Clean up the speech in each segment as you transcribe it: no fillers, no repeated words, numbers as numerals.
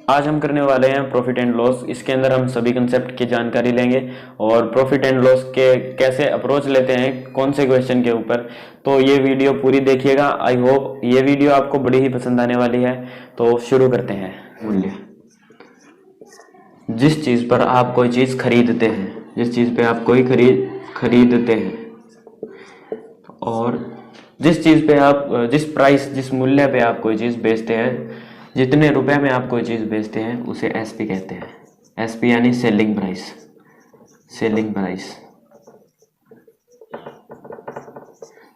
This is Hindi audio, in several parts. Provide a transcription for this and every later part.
आज हम करने वाले हैं प्रॉफिट एंड लॉस। इसके अंदर हम सभी कंसेप्ट की जानकारी लेंगे और प्रॉफिट एंड लॉस के कैसे अप्रोच लेते हैं, कौन से क्वेश्चन के ऊपर। तो ये वीडियो पूरी देखिएगा। आई होप ये वीडियो आपको बड़ी ही पसंद आने वाली है। तो शुरू करते हैं। मूल्य, जिस चीज पर आप कोई चीज खरीदते हैं, जिस चीज पे आप कोई खरीदते हैं और जिस चीज पे आप जिस मूल्य पे आप कोई चीज बेचते हैं, जितने रुपए में आप कोई चीज बेचते हैं, उसे एसपी कहते हैं। एसपी यानी सेलिंग प्राइस। सेलिंग प्राइस,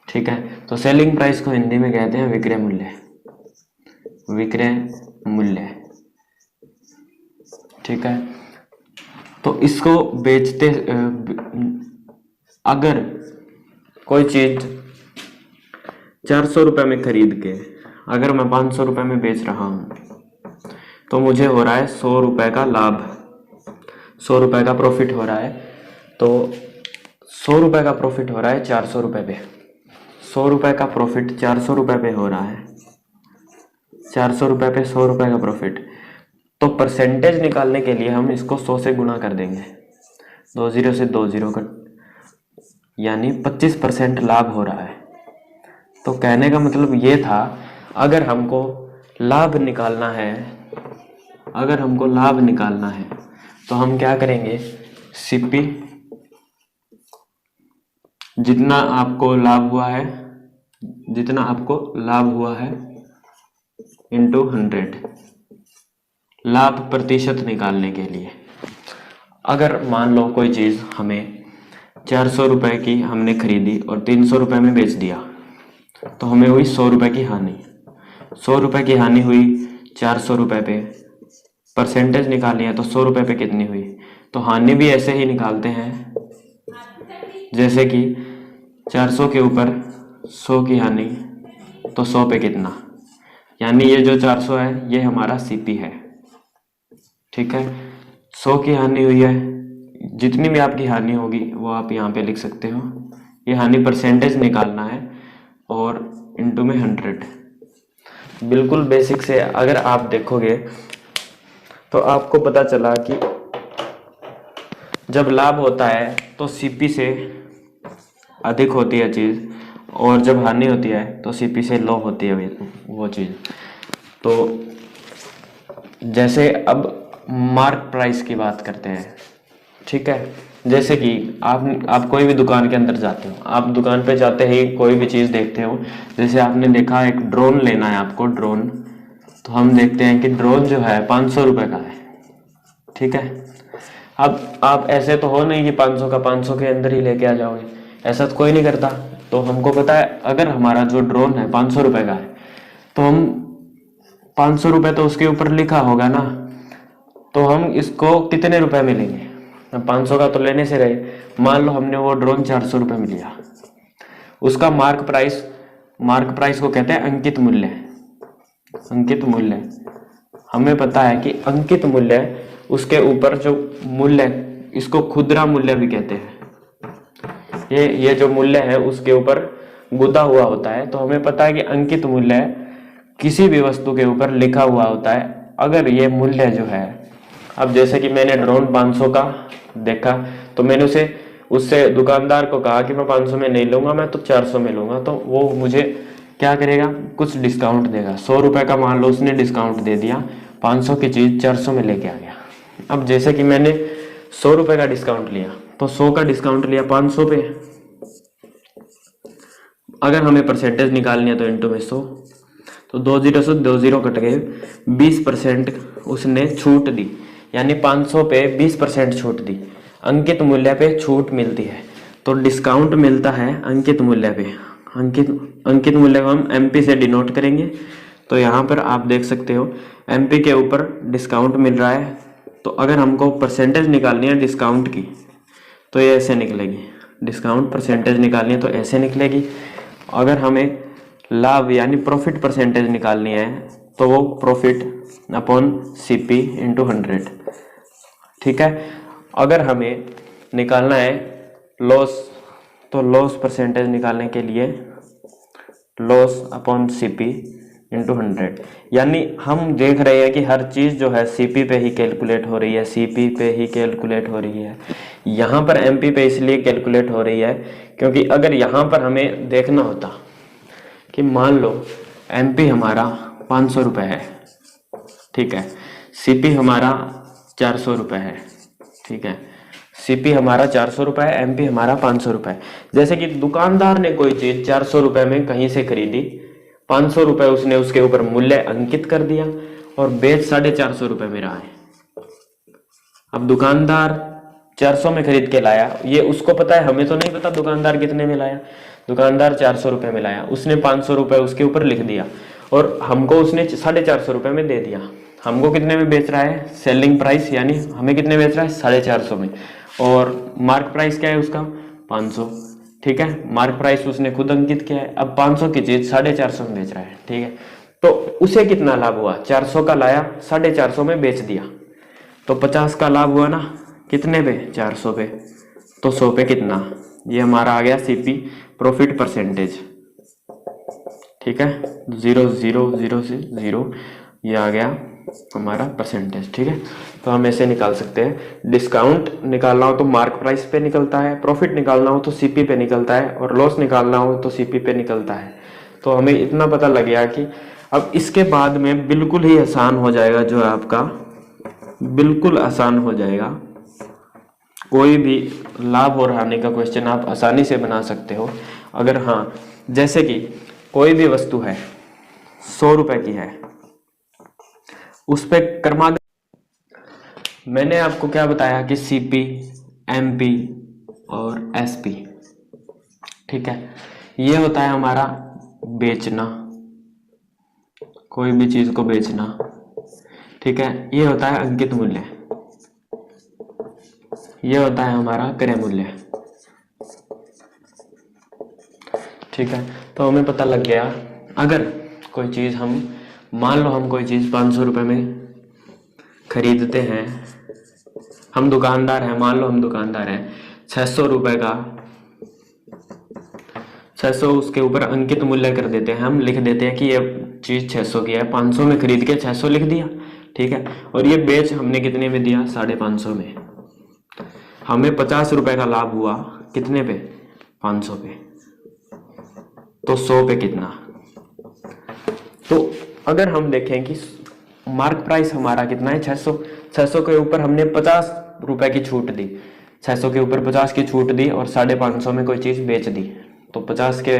ठीक है। तो सेलिंग प्राइस को हिंदी में कहते हैं विक्रय मूल्य। विक्रय मूल्य, ठीक है। तो इसको बेचते अगर कोई चीज 400 रुपए में खरीद के अगर मैं 500 रुपए में बेच रहा हूं तो मुझे हो रहा है 100 रुपए का लाभ, 100 रुपए का प्रॉफिट हो रहा है। तो 100 रुपए का प्रॉफिट हो रहा है 400 रुपए पे। 100 रुपए का प्रॉफिट 400 रुपए पे हो रहा है। 400 रुपए पे 100 रुपए का प्रॉफिट। तो परसेंटेज निकालने के लिए हम इसको 100 से गुणा कर देंगे। 20 से 20 का, यानी 25% लाभ हो रहा है। तो कहने का मतलब ये था, अगर हमको लाभ निकालना है, अगर हमको लाभ निकालना है तो हम क्या करेंगे, सीपी जितना आपको लाभ हुआ है, जितना आपको लाभ हुआ है इंटू 100, लाभ प्रतिशत निकालने के लिए। अगर मान लो कोई चीज हमें 400 रुपए की हमने खरीदी और 300 रुपए में बेच दिया, तो हमें हुई 100 रुपए की हानि। 100 रुपए की हानि हुई 400 रुपए पे। परसेंटेज निकाली है तो 100 रुपए पे कितनी हुई। तो हानि भी ऐसे ही निकालते हैं, जैसे कि 400 के ऊपर 100 की हानि, तो 100 पे कितना, यानी ये जो 400 है ये हमारा सीपी है, ठीक है। 100 की हानि हुई है, जितनी भी आपकी हानि होगी वो आप यहाँ पे लिख सकते हो। ये हानि परसेंटेज निकालना है और इंटू में 100। बिल्कुल बेसिक से अगर आप देखोगे तो आपको पता चला कि जब लाभ होता है तो सीपी से अधिक होती है चीज, और जब हानि होती है तो सीपी से लो होती है वो चीज। तो जैसे अब मार्क प्राइस की बात करते हैं, ठीक है। जैसे कि आप कोई भी दुकान के अंदर जाते हो, आप दुकान पे जाते ही कोई भी चीज देखते हो। जैसे आपने देखा एक ड्रोन लेना है आपको, ड्रोन, तो हम देखते हैं कि ड्रोन जो है 500 रुपए का है, ठीक है। अब आप ऐसे तो हो नहीं कि 500 का 500 के अंदर ही लेके आ जाओगे, ऐसा तो कोई नहीं करता। तो हमको पता है अगर हमारा जो ड्रोन है 500 रुपए का है तो हम 500 रुपए तो उसके ऊपर लिखा होगा ना, तो हम इसको कितने रुपए में लेंगे। 500 का तो लेने से रहे। मान लो हमने वो ड्रोन 400 रुपए में लिया, उसका मार्क प्राइस को कहते हैं अंकित मूल्य। अंकित मूल्य, हमें पता है कि अंकित मूल्य, उसके ऊपर जो मूल्य, इसको खुदरा मूल्य भी कहते हैं। ये जो मूल्य है उसके ऊपर गुदा हुआ होता है। तो हमें पता है कि अंकित मूल्य किसी भी वस्तु के ऊपर लिखा हुआ होता है। अगर ये मूल्य जो है, अब जैसे कि मैंने ड्रोन 500 का देखा, तो मैंने उससे दुकानदार को कहा कि मैं 500 में नहीं लूंगा, मैं तो 400 में लूंगा। तो वो मुझे क्या करेगा, कुछ डिस्काउंट देगा। 100 रुपए का मान लो उसने डिस्काउंट दे दिया, 500 की चीज 400 में लेके आ गया। अब जैसे कि मैंने 100 रुपए का डिस्काउंट लिया, तो 100 का डिस्काउंट लिया 500 पे। अगर हमें परसेंटेज निकालनी है तो इंटू में 100, तो 20 से 20 कट गए, 20% उसने छूट दी, यानी 500 पे 20% छूट दी। अंकित मूल्य पे छूट मिलती है तो डिस्काउंट मिलता है अंकित मूल्य पे। अंकित मूल्य को हम एमपी से डिनोट करेंगे। तो यहाँ पर आप देख सकते हो एमपी के ऊपर डिस्काउंट मिल रहा है। तो अगर हमको परसेंटेज निकालनी है डिस्काउंट की तो ये ऐसे निकलेगी। डिस्काउंट परसेंटेज निकालनी है तो ऐसे निकलेगी। अगर हमें लाभ यानी प्रॉफिट परसेंटेज निकालनी है तो वो प्रॉफिट अपॉन सीपी इंटू 100, ठीक है। अगर हमें निकालना है लॉस, तो लॉस परसेंटेज निकालने के लिए लॉस अपॉन सीपी इंटू 100। यानी हम देख रहे हैं कि हर चीज़ जो है सीपी पे ही कैलकुलेट हो रही है, सीपी पे ही कैलकुलेट हो रही है। यहाँ पर एमपी पे इसलिए कैलकुलेट हो रही है क्योंकि अगर यहाँ पर हमें देखना होता कि मान लो एमपी हमारा 500 रुपये है, ठीक है, सीपी हमारा 400 रुपये है, ठीक है, सीपी हमारा 400 रुपये है, एमपी हमारा 500 रुपये है। जैसे कि दुकानदार ने कोई चीज़ 400 रुपये में कहीं से खरीदी, 500 रुपये उसने उसके ऊपर मूल्य अंकित कर दिया और बेच 450 रुपये में रहा है। अब दुकानदार 400 में खरीद के लाया, ये उसको पता है, हमें तो नहीं पता दुकानदार कितने में लाया। दुकानदार 400 रुपये में लाया, उसने 500 रुपये उसके ऊपर लिख दिया और हमको उसने 450 रुपये में दे दिया। हमको कितने में बेच रहा है, सेलिंग प्राइस, यानी हमें कितने बेच रहा है, 450 में, और मार्क प्राइस क्या है उसका, 500, ठीक है, मार्क प्राइस उसने खुद अंकित किया है। अब 500 की चीज 450 में बेच रहा है, ठीक है, तो उसे कितना लाभ हुआ, 400 का लाया 450 में बेच दिया, तो 50 का लाभ हुआ ना, कितने पे, 400 पे, तो 100 पे कितना, ये हमारा आ गया सीपी प्रॉफिट परसेंटेज, ठीक है, 0.000 से 0, ये आ गया हमारा परसेंटेज, ठीक है। तो हम ऐसे निकाल सकते हैं, डिस्काउंट निकालना हो तो मार्क प्राइस पे निकलता है, प्रॉफिट निकालना हो तो सीपी पे निकलता है, और लॉस निकालना हो तो सीपी पे निकलता है। तो हमें इतना पता लग गया कि अब इसके बाद में बिल्कुल ही आसान हो जाएगा, जो है आपका बिल्कुल आसान हो जाएगा, कोई भी लाभ और हानि का क्वेश्चन आप आसानी से बना सकते हो। अगर हाँ, जैसे कि कोई भी वस्तु है 100 रुपए की है, उस पे क्रमांक, मैंने आपको क्या बताया कि सीपी, एमपी और एसपी, ठीक है, ये होता है हमारा बेचना, कोई भी चीज को बेचना, ठीक है, ये होता है अंकित मूल्य, ये होता है हमारा क्रय मूल्य, ठीक है। तो हमें पता लग गया, अगर कोई चीज हम, मान लो हम कोई चीज 500 रुपए में खरीदते हैं, हम दुकानदार हैं, मान लो हम दुकानदार हैं, 600 रुपए का 600 उसके ऊपर अंकित मूल्य कर देते हैं, हम लिख देते हैं कि ये चीज 600 की है, 500 में खरीद के 600 लिख दिया, ठीक है, और ये बेच हमने कितने में दिया, 550 में, हमें 50 रुपए का लाभ हुआ, कितने पे, 500 पे, तो 100 पे कितना। तो अगर हम देखें कि मार्क प्राइस हमारा कितना है, 600, 600 के ऊपर हमने 50 रुपए की छूट दी, 600 के ऊपर 50 की छूट दी और 550 में कोई चीज बेच दी, तो 50 के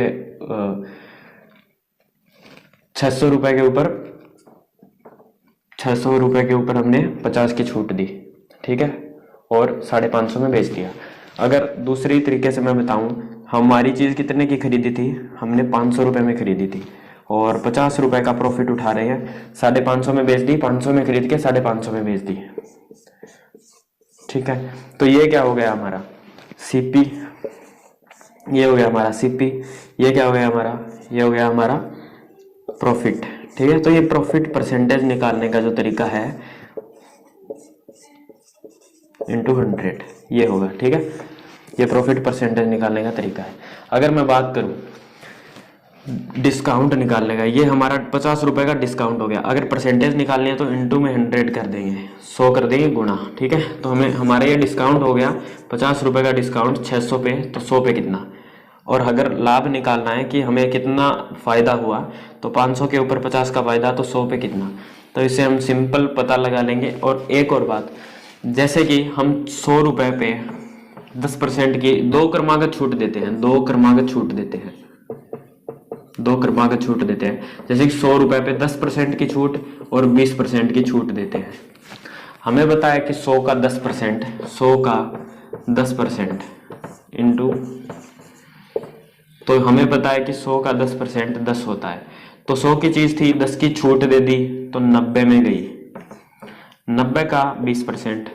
600 रुपए के ऊपर 600 रुपए के ऊपर हमने 50 की छूट दी, ठीक है, और 550 में बेच दिया। अगर दूसरी तरीके से मैं बताऊं, हमारी चीज कितने की खरीदी थी, हमने 500 रुपए में खरीदी थी और 50 रुपए का प्रॉफिट उठा रहे हैं, 550 में बेच दी, 500 में खरीद के 550 में बेच दी, ठीक है। तो ये क्या हो गया हमारा सीपी, ये हो गया हमारा सीपी, ये क्या हो गया हमारा, ये हो गया हमारा प्रॉफिट, ठीक है। तो ये प्रॉफिट परसेंटेज निकालने का जो तरीका है इंटू 100, ये होगा, ठीक है, ये प्रॉफिट परसेंटेज निकालने का तरीका है। अगर मैं बात करूं डिस्काउंट निकालने का, ये हमारा 50 रुपए का डिस्काउंट हो गया, अगर परसेंटेज निकालनी है तो इंटू में 100 कर देंगे, 100 कर देंगे गुणा, ठीक है। तो हमें हमारा ये डिस्काउंट हो गया 50 रुपए का डिस्काउंट 600 पे, तो 100 पे कितना, और अगर लाभ निकालना है कि हमें कितना फायदा हुआ, तो 500 के ऊपर 50 का फायदा, तो 100 पे कितना, तो इसे हम सिंपल पता लगा लेंगे। और एक और बात, जैसे कि हम 100 रुपए पे 10% की 2 क्रमागत छूट देते हैं, 2 क्रमागत छूट देते हैं, 2 क्रमागत छूट देते हैं, जैसे कि 100 रुपए पे 10% की छूट और 20% की छूट देते हैं। हमें बताया कि 100 का 10%, 100 का 10% इंटू, तो हमें पता है कि 100 का 10% 10 होता है, तो 100 की चीज थी, 10 की छूट दे दी तो 90 में गई, 90 का 20%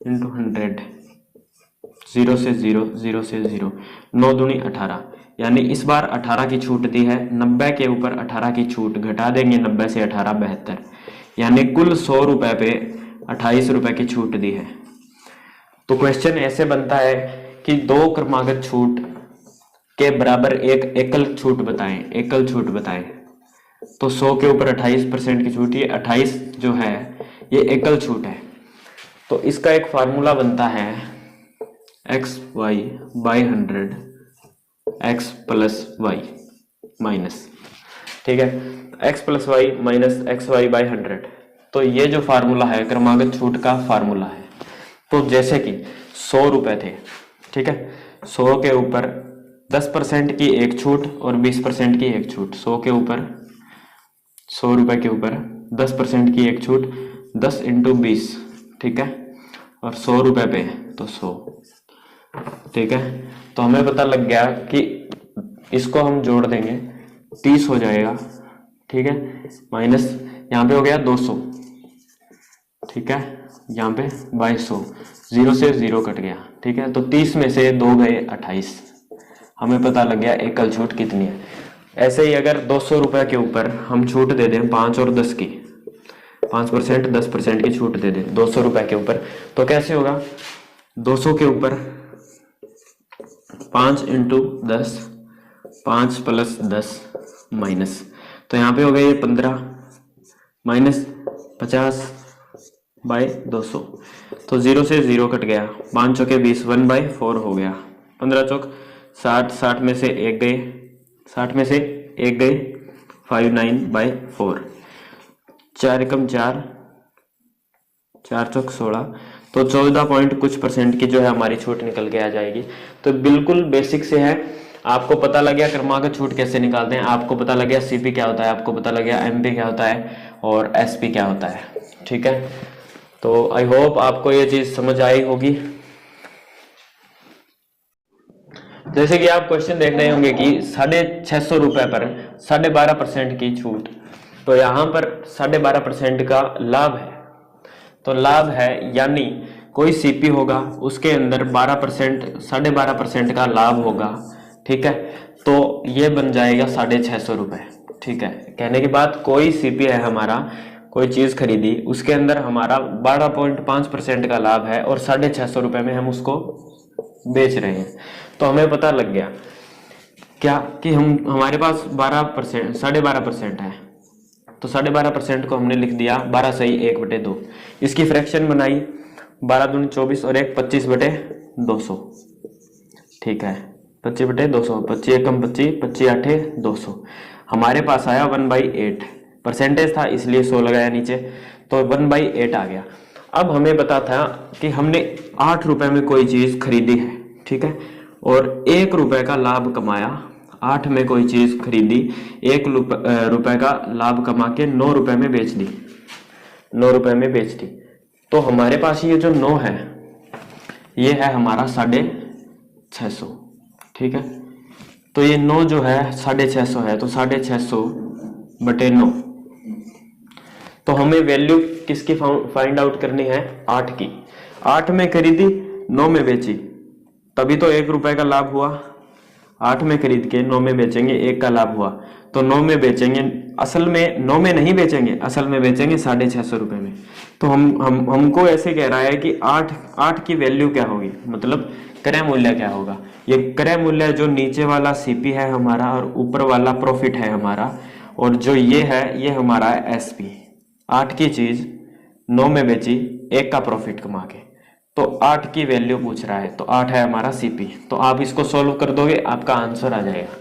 इंटू 100, 0 से 0, 0 से 0, 9 दूनी 18, यानी इस बार 18 की छूट दी है, 90 के ऊपर 18 की छूट घटा देंगे, 90 से 18 72, यानी कुल 100 रुपए पे 28 रुपए की छूट दी है। तो क्वेश्चन ऐसे बनता है कि 2 क्रमागत छूट के बराबर एक एकल छूट बताएं, एकल छूट बताएं, तो 100 के ऊपर 28% की छूट, ये 28 जो है ये एकल छूट है। तो इसका एक फार्मूला बनता है X Y by 100 X plus Y minus, ठीक है, X plus Y minus X Y by 100। तो ये जो फार्मूला है क्रमागत छूट का फार्मूला है। तो जैसे कि 100 रुपए थे, ठीक है, 100 के ऊपर 10% की एक छूट और 20% की एक छूट, 100 के ऊपर 100 रुपए के ऊपर 10% की एक छूट, 10 इंटू 20, ठीक है, और 100 रुपए पे तो 100, ठीक है। तो हमें पता लग गया कि इसको हम जोड़ देंगे 30 हो जाएगा, ठीक है, माइनस यहाँ पे हो गया 200, ठीक है, यहाँ पे बाई 100, 0 से 0 कट गया, ठीक है। तो 30 में से 2 गए 28, हमें पता लग गया एकल छूट कितनी है। ऐसे ही अगर 200 रुपए के ऊपर हम छूट दे दें 5 और 10 की, 5% 10% की छूट दे दें 200 रुपए के ऊपर, तो कैसे होगा, 200 के ऊपर 5 इंटू 10, 5 प्लस 10 माइनस, तो यहाँ पे हो गया ये 15 माइनस 50 बाई 200, तो 0 से 0 कट गया, 5 चौके 20, 1/4 हो गया, 15 चौक 60, 60 में से 1 गए, 60 में से 1 गए, 59/4, 4 एकम 4, 4 चौक 16, तो 14 पॉइंट कुछ % की जो है हमारी छूट निकल के आ जाएगी। तो बिल्कुल बेसिक से है, आपको पता लग गया क्रमागत छूट कैसे निकालते हैं, आपको पता लग गया सीपी क्या होता है, आपको पता लग गया एमपी क्या होता है और एसपी क्या होता है, ठीक है। तो आई होप आपको ये चीज समझ आई होगी। जैसे कि आप क्वेश्चन देख रहे होंगे कि 650 रुपए पर 12.5% की छूट, तो यहाँ पर 12.5% का लाभ है, तो लाभ है यानी कोई सीपी होगा उसके अंदर 12%, 12.5% का लाभ होगा, ठीक है, तो ये बन जाएगा 650 रुपए, ठीक है। कहने की बात, कोई सीपी है हमारा, कोई चीज खरीदी, उसके अंदर हमारा 12.5% का लाभ है और 650 रुपए में हम उसको बेच रहे हैं। तो हमें पता लग गया क्या कि हमारे पास 12%, 12.5% है, तो 12.5% को हमने लिख दिया 12 सही 1/2, इसकी फ्रैक्शन बनाई 12 दूनी 24 और 1 25/200, ठीक है, 25/200, 25 एकम 25, 25 आठे 200, हमारे पास आया 1/8, परसेंटेज था इसलिए 100 लगाया नीचे, तो 1/8 आ गया। अब हमें पता था कि हमने 8 रुपए में कोई चीज खरीदी है, ठीक है, और 1 रुपए का लाभ कमाया, 8 में कोई चीज खरीदी, 1 रुपए का लाभ कमा के 9 रुपए में बेच दी, 9 रुपए में बेच दी। तो हमारे पास ये जो 9 है ये है हमारा 650, ठीक है। तो ये 9 जो है 650 है, तो 650/9, तो हमें वैल्यू किसकी फाइंड आउट करनी है, 8 की। 8 में खरीदी 9 में बेची, तभी तो 1 रुपए का लाभ हुआ। 8 में खरीद के 9 में बेचेंगे, 1 का लाभ हुआ, तो 9 में बेचेंगे, असल में 9 में नहीं बेचेंगे, असल में बेचेंगे 650 रुपए में। तो हमको ऐसे कह रहा है कि 8 की वैल्यू क्या होगी, मतलब क्रय मूल्य क्या होगा। ये क्रय मूल्य जो नीचे वाला सीपी है हमारा और ऊपर वाला प्रॉफिट है हमारा, और जो ये है ये हमारा है एसपी। 8 की चीज 9 में बेची, 1 का प्रॉफिट कमा के, तो 8 की वैल्यू पूछ रहा है, तो 8 है हमारा सीपी। तो आप इसको सोल्व कर दोगे, आपका आंसर आ जाएगा।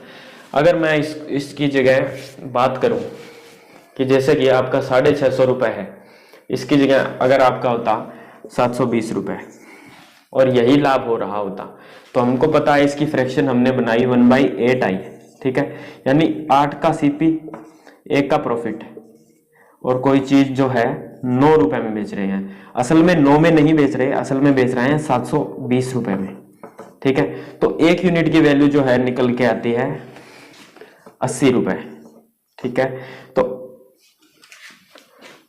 अगर मैं इसकी जगह बात करूं कि जैसे कि आपका 650 रुपए है, इसकी जगह अगर आपका होता 720 रुपए और यही लाभ हो रहा होता, तो हमको पता है इसकी फ्रैक्शन हमने बनाई 1/8 आई, ठीक है, यानी 8 का सीपी, 1 का प्रॉफिट, और कोई चीज जो है 9 रुपए में बेच रहे हैं। असल में 9 में नहीं बेच रहे, असल में बेच रहे हैं 720 रुपए में, ठीक है। तो 1 यूनिट की वैल्यू जो है निकल के आती है 80 रुपए, ठीक है। तो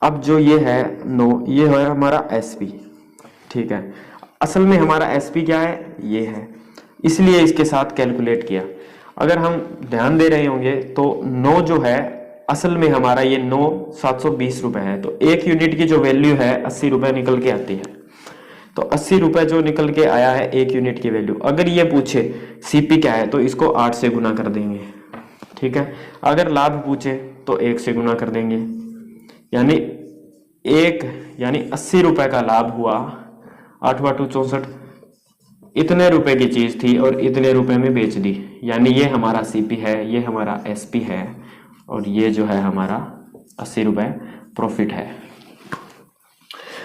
अब जो ये है 9, ये है हमारा एसपी, ठीक है। असल में हमारा एसपी क्या है, ये है, इसलिए इसके साथ कैलकुलेट किया। अगर हम ध्यान दे रहे होंगे तो 9 जो है असल में हमारा ये 9 720 रुपए है, तो 1 यूनिट की जो वैल्यू है 80 रुपए निकल के आती है। तो 80 रुपए जो निकल के आया है 1 यूनिट की वैल्यू। अगर ये पूछे सीपी क्या है तो इसको 8 से गुना कर देंगे, ठीक है। अगर लाभ पूछे तो 1 से गुना कर देंगे, यानी 80 रुपए का लाभ हुआ, 8×8 = 64, इतने रुपए की चीज थी और इतने रुपए में बेच दी, यानी ये हमारा सीपी है, ये हमारा एसपी है, और ये जो है हमारा 80 रुपए प्रॉफिट है।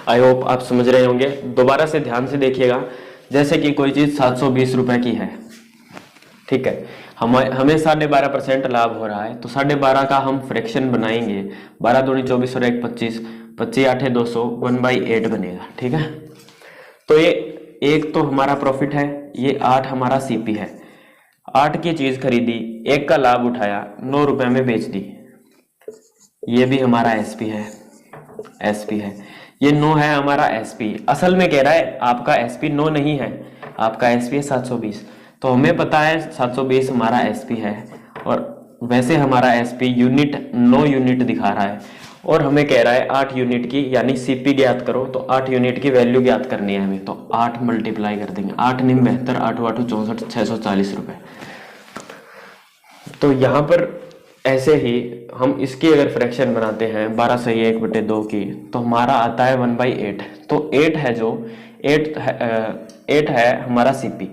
आई होप आप समझ रहे होंगे। दोबारा से ध्यान से देखिएगा, जैसे कि कोई चीज 720 रुपए की है, ठीक है, हमें 12.5% लाभ हो रहा है, तो 12.5 का हम फ्रैक्शन बनाएंगे, 12 दूनी 24 और 1 25, 25 8 200, 1/8 बनेगा, ठीक है। तो ये 1 तो हमारा प्रॉफिट है, ये 8 हमारा सीपी है। 8 की चीज खरीदी, 1 का लाभ उठाया, 9 रुपए में बेच दी, ये भी हमारा एसपी है, एसपी है, ये 9 है हमारा एसपी। असल में कह रहा है आपका एसपी 9 नहीं है, आपका एसपी है 720, तो हमें पता है 720 हमारा एसपी है, और वैसे हमारा एसपी यूनिट 9 यूनिट दिखा रहा है, और हमें कह रहा है 8 यूनिट की, यानी सीपी ज्ञात करो, तो 8 यूनिट की वैल्यू ज्ञात करनी है हमें, तो 8 मल्टीप्लाई कर देंगे, 8 9 72, 8 8 64, 640 रुपए। तो यहाँ पर ऐसे ही हम इसकी अगर फ्रैक्शन बनाते हैं 12 सही 1/2 की, तो हमारा आता है 1/8। तो 8 है जो 8 है हमारा सीपी,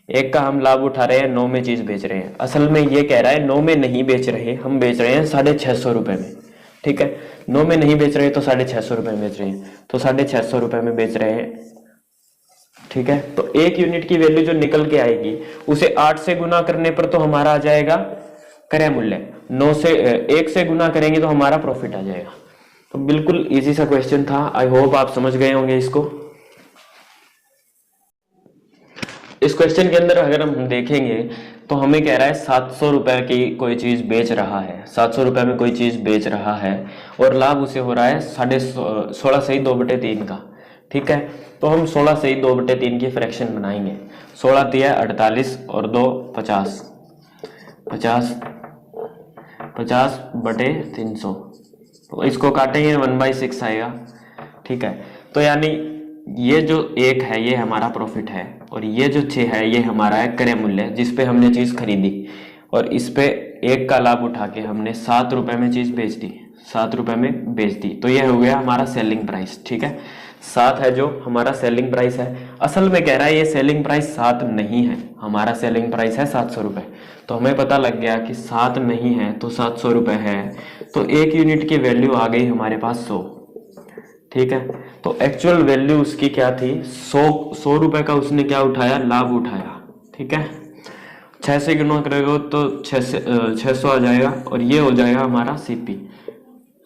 1 का हम लाभ उठा रहे हैं, 9 में चीज बेच रहे हैं। असल में ये कह रहा है 9 में नहीं बेच रहे, हम बेच रहे हैं 650 रुपए में, ठीक है। 9 में नहीं बेच रहे तो 650 रुपए में बेच रहे हैं, तो 650 रुपए में बेच रहे हैं, ठीक है। तो 1 यूनिट की वैल्यू जो निकल के आएगी उसे 8 से गुना करने पर तो हमारा आ जाएगा क्रय मूल्य, 9 से 1 से गुना करेंगे तो हमारा प्रॉफिट आ जाएगा। तो बिल्कुल इजी सा क्वेश्चन था, आई होप आप समझ गए होंगे इसको। इस क्वेश्चन के अंदर अगर हम देखेंगे तो हमें कह रहा है 700 रुपए की कोई चीज बेच रहा है, 700 रुपए में कोई चीज बेच रहा है, और लाभ उसे हो रहा है 16 सही 2/3 का, ठीक है। तो हम 16 सही 2/3 की फ्रैक्शन बनाएंगे, 16 दिया 48 और 2 50, 50/300, तो इसको काटेंगे 1/6 आएगा, ठीक है। तो यानी ये जो 1 है ये हमारा प्रॉफिट है, और ये जो 6 है ये हमारा है क्रय मूल्य, जिसपे हमने चीज खरीदी, और इस पे 1 का लाभ उठा के हमने 7 रुपए में चीज बेच दी, 7 रुपए में बेच दी, तो ये हो गया हमारा सेलिंग प्राइस, ठीक है। 7 है जो हमारा सेलिंग प्राइस है। असल में कह रहा है ये सेलिंग प्राइस 7 नहीं है, हमारा सेलिंग प्राइस है 700 रुपए। तो हमें पता लग गया कि 7 नहीं है तो 700 रुपए है, तो 1 यूनिट की वैल्यू आ गई हमारे पास 100, ठीक है। तो एक्चुअल वैल्यू उसकी क्या थी, 100 रुपए का उसने क्या उठाया, लाभ उठाया, ठीक है। 6 से गुना करेगा तो 600 आ जाएगा, और ये हो जाएगा हमारा सीपी,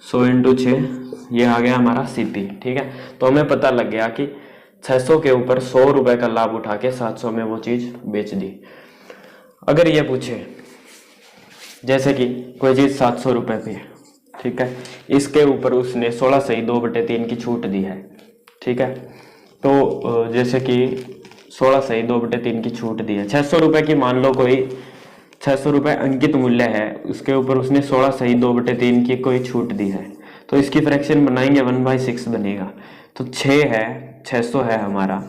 100 × 6, ये आ गया हमारा सीपी, ठीक है। तो हमें पता लग गया कि 600 के ऊपर 100 रुपए का लाभ उठा के 700 में वो चीज बेच दी। अगर ये पूछे जैसे कि कोई चीज 700 रुपए पे है, ठीक है, इसके ऊपर उसने 16 सही 2/3 की छूट दी है, ठीक है। तो जैसे कि 16 सही 2/3 की छूट दी है, 600 रुपए की मान लो कोई 600 रुपए अंकित मूल्य है, उसके ऊपर उसने 16 सही 2/3 की कोई छूट दी है, तो इसकी फ्रैक्शन बनाएंगे 1/6 बनेगा। तो 6 है, 600 है हमारा,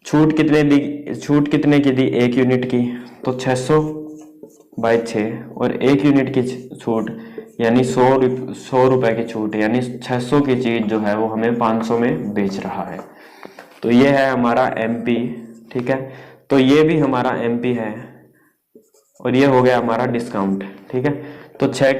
छूट कितने दी, छूट कितने की दी, 1 यूनिट की, तो 600/6, और 1 यूनिट की छूट यानी 100 रुपए की छूट, यानी 600 की चीज जो है वो हमें 500 में बेच रहा है। तो ये है हमारा एमपी, ठीक है। तो ये भी हमारा एमपी है, और ये हो गया हमारा डिस्काउंट, ठीक है। तो 6,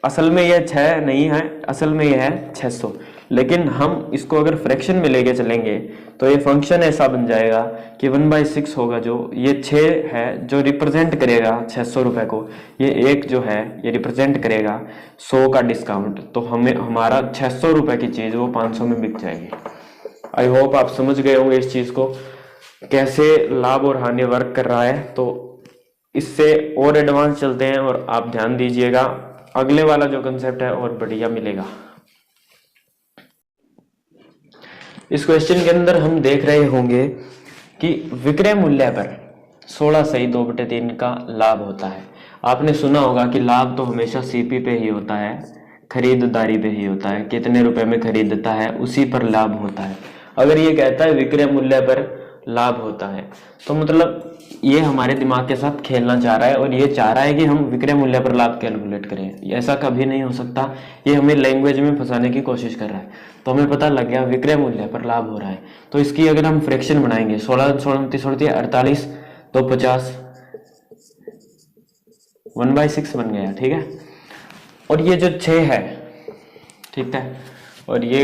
असल में ये 6 नहीं है, असल में ये है 600, लेकिन हम इसको अगर फ्रैक्शन में लेके चलेंगे तो ये फंक्शन ऐसा बन जाएगा कि 1/6 होगा, जो ये 6 है जो रिप्रेजेंट करेगा 600 रुपए को, ये 1 जो है ये रिप्रेजेंट करेगा 100 का डिस्काउंट, तो हमें हमारा 600 रुपए की चीज वो 500 में बिक जाएगी। आई होप आप समझ गए होंगे इस चीज को, कैसे लाभ और हानि वर्क कर रहा है। तो इससे और एडवांस चलते हैं, और आप ध्यान दीजिएगा, अगले वाला जो कंसेप्ट है और बढ़िया मिलेगा। इस क्वेश्चन के अंदर हम देख रहे होंगे कि विक्रय मूल्य पर 16 सही 2/3 का लाभ होता है। आपने सुना होगा कि लाभ तो हमेशा सीपी पे ही होता है, खरीददारी पे ही होता है, कितने रुपए में खरीदता है उसी पर लाभ होता है। अगर ये कहता है विक्रय मूल्य पर लाभ होता है। तो मतलब ये हमारे दिमाग के साथ खेलना चाह रहा है और ये चाह रहा है कि हम विक्रय मूल्य पर लाभ कैलकुलेट करें। ऐसा कभी नहीं हो सकता, ये हमें लैंग्वेज में फंसाने की कोशिश कर रहा है। तो हमें पता लग गया विक्रय मूल्य पर लाभ हो रहा है, तो इसकी अगर हम फ्रैक्शन बनाएंगे 16 16 30 48 तो 50 1/6 बन गया, ठीक है। और ये जो 6 है, ठीक है, और ये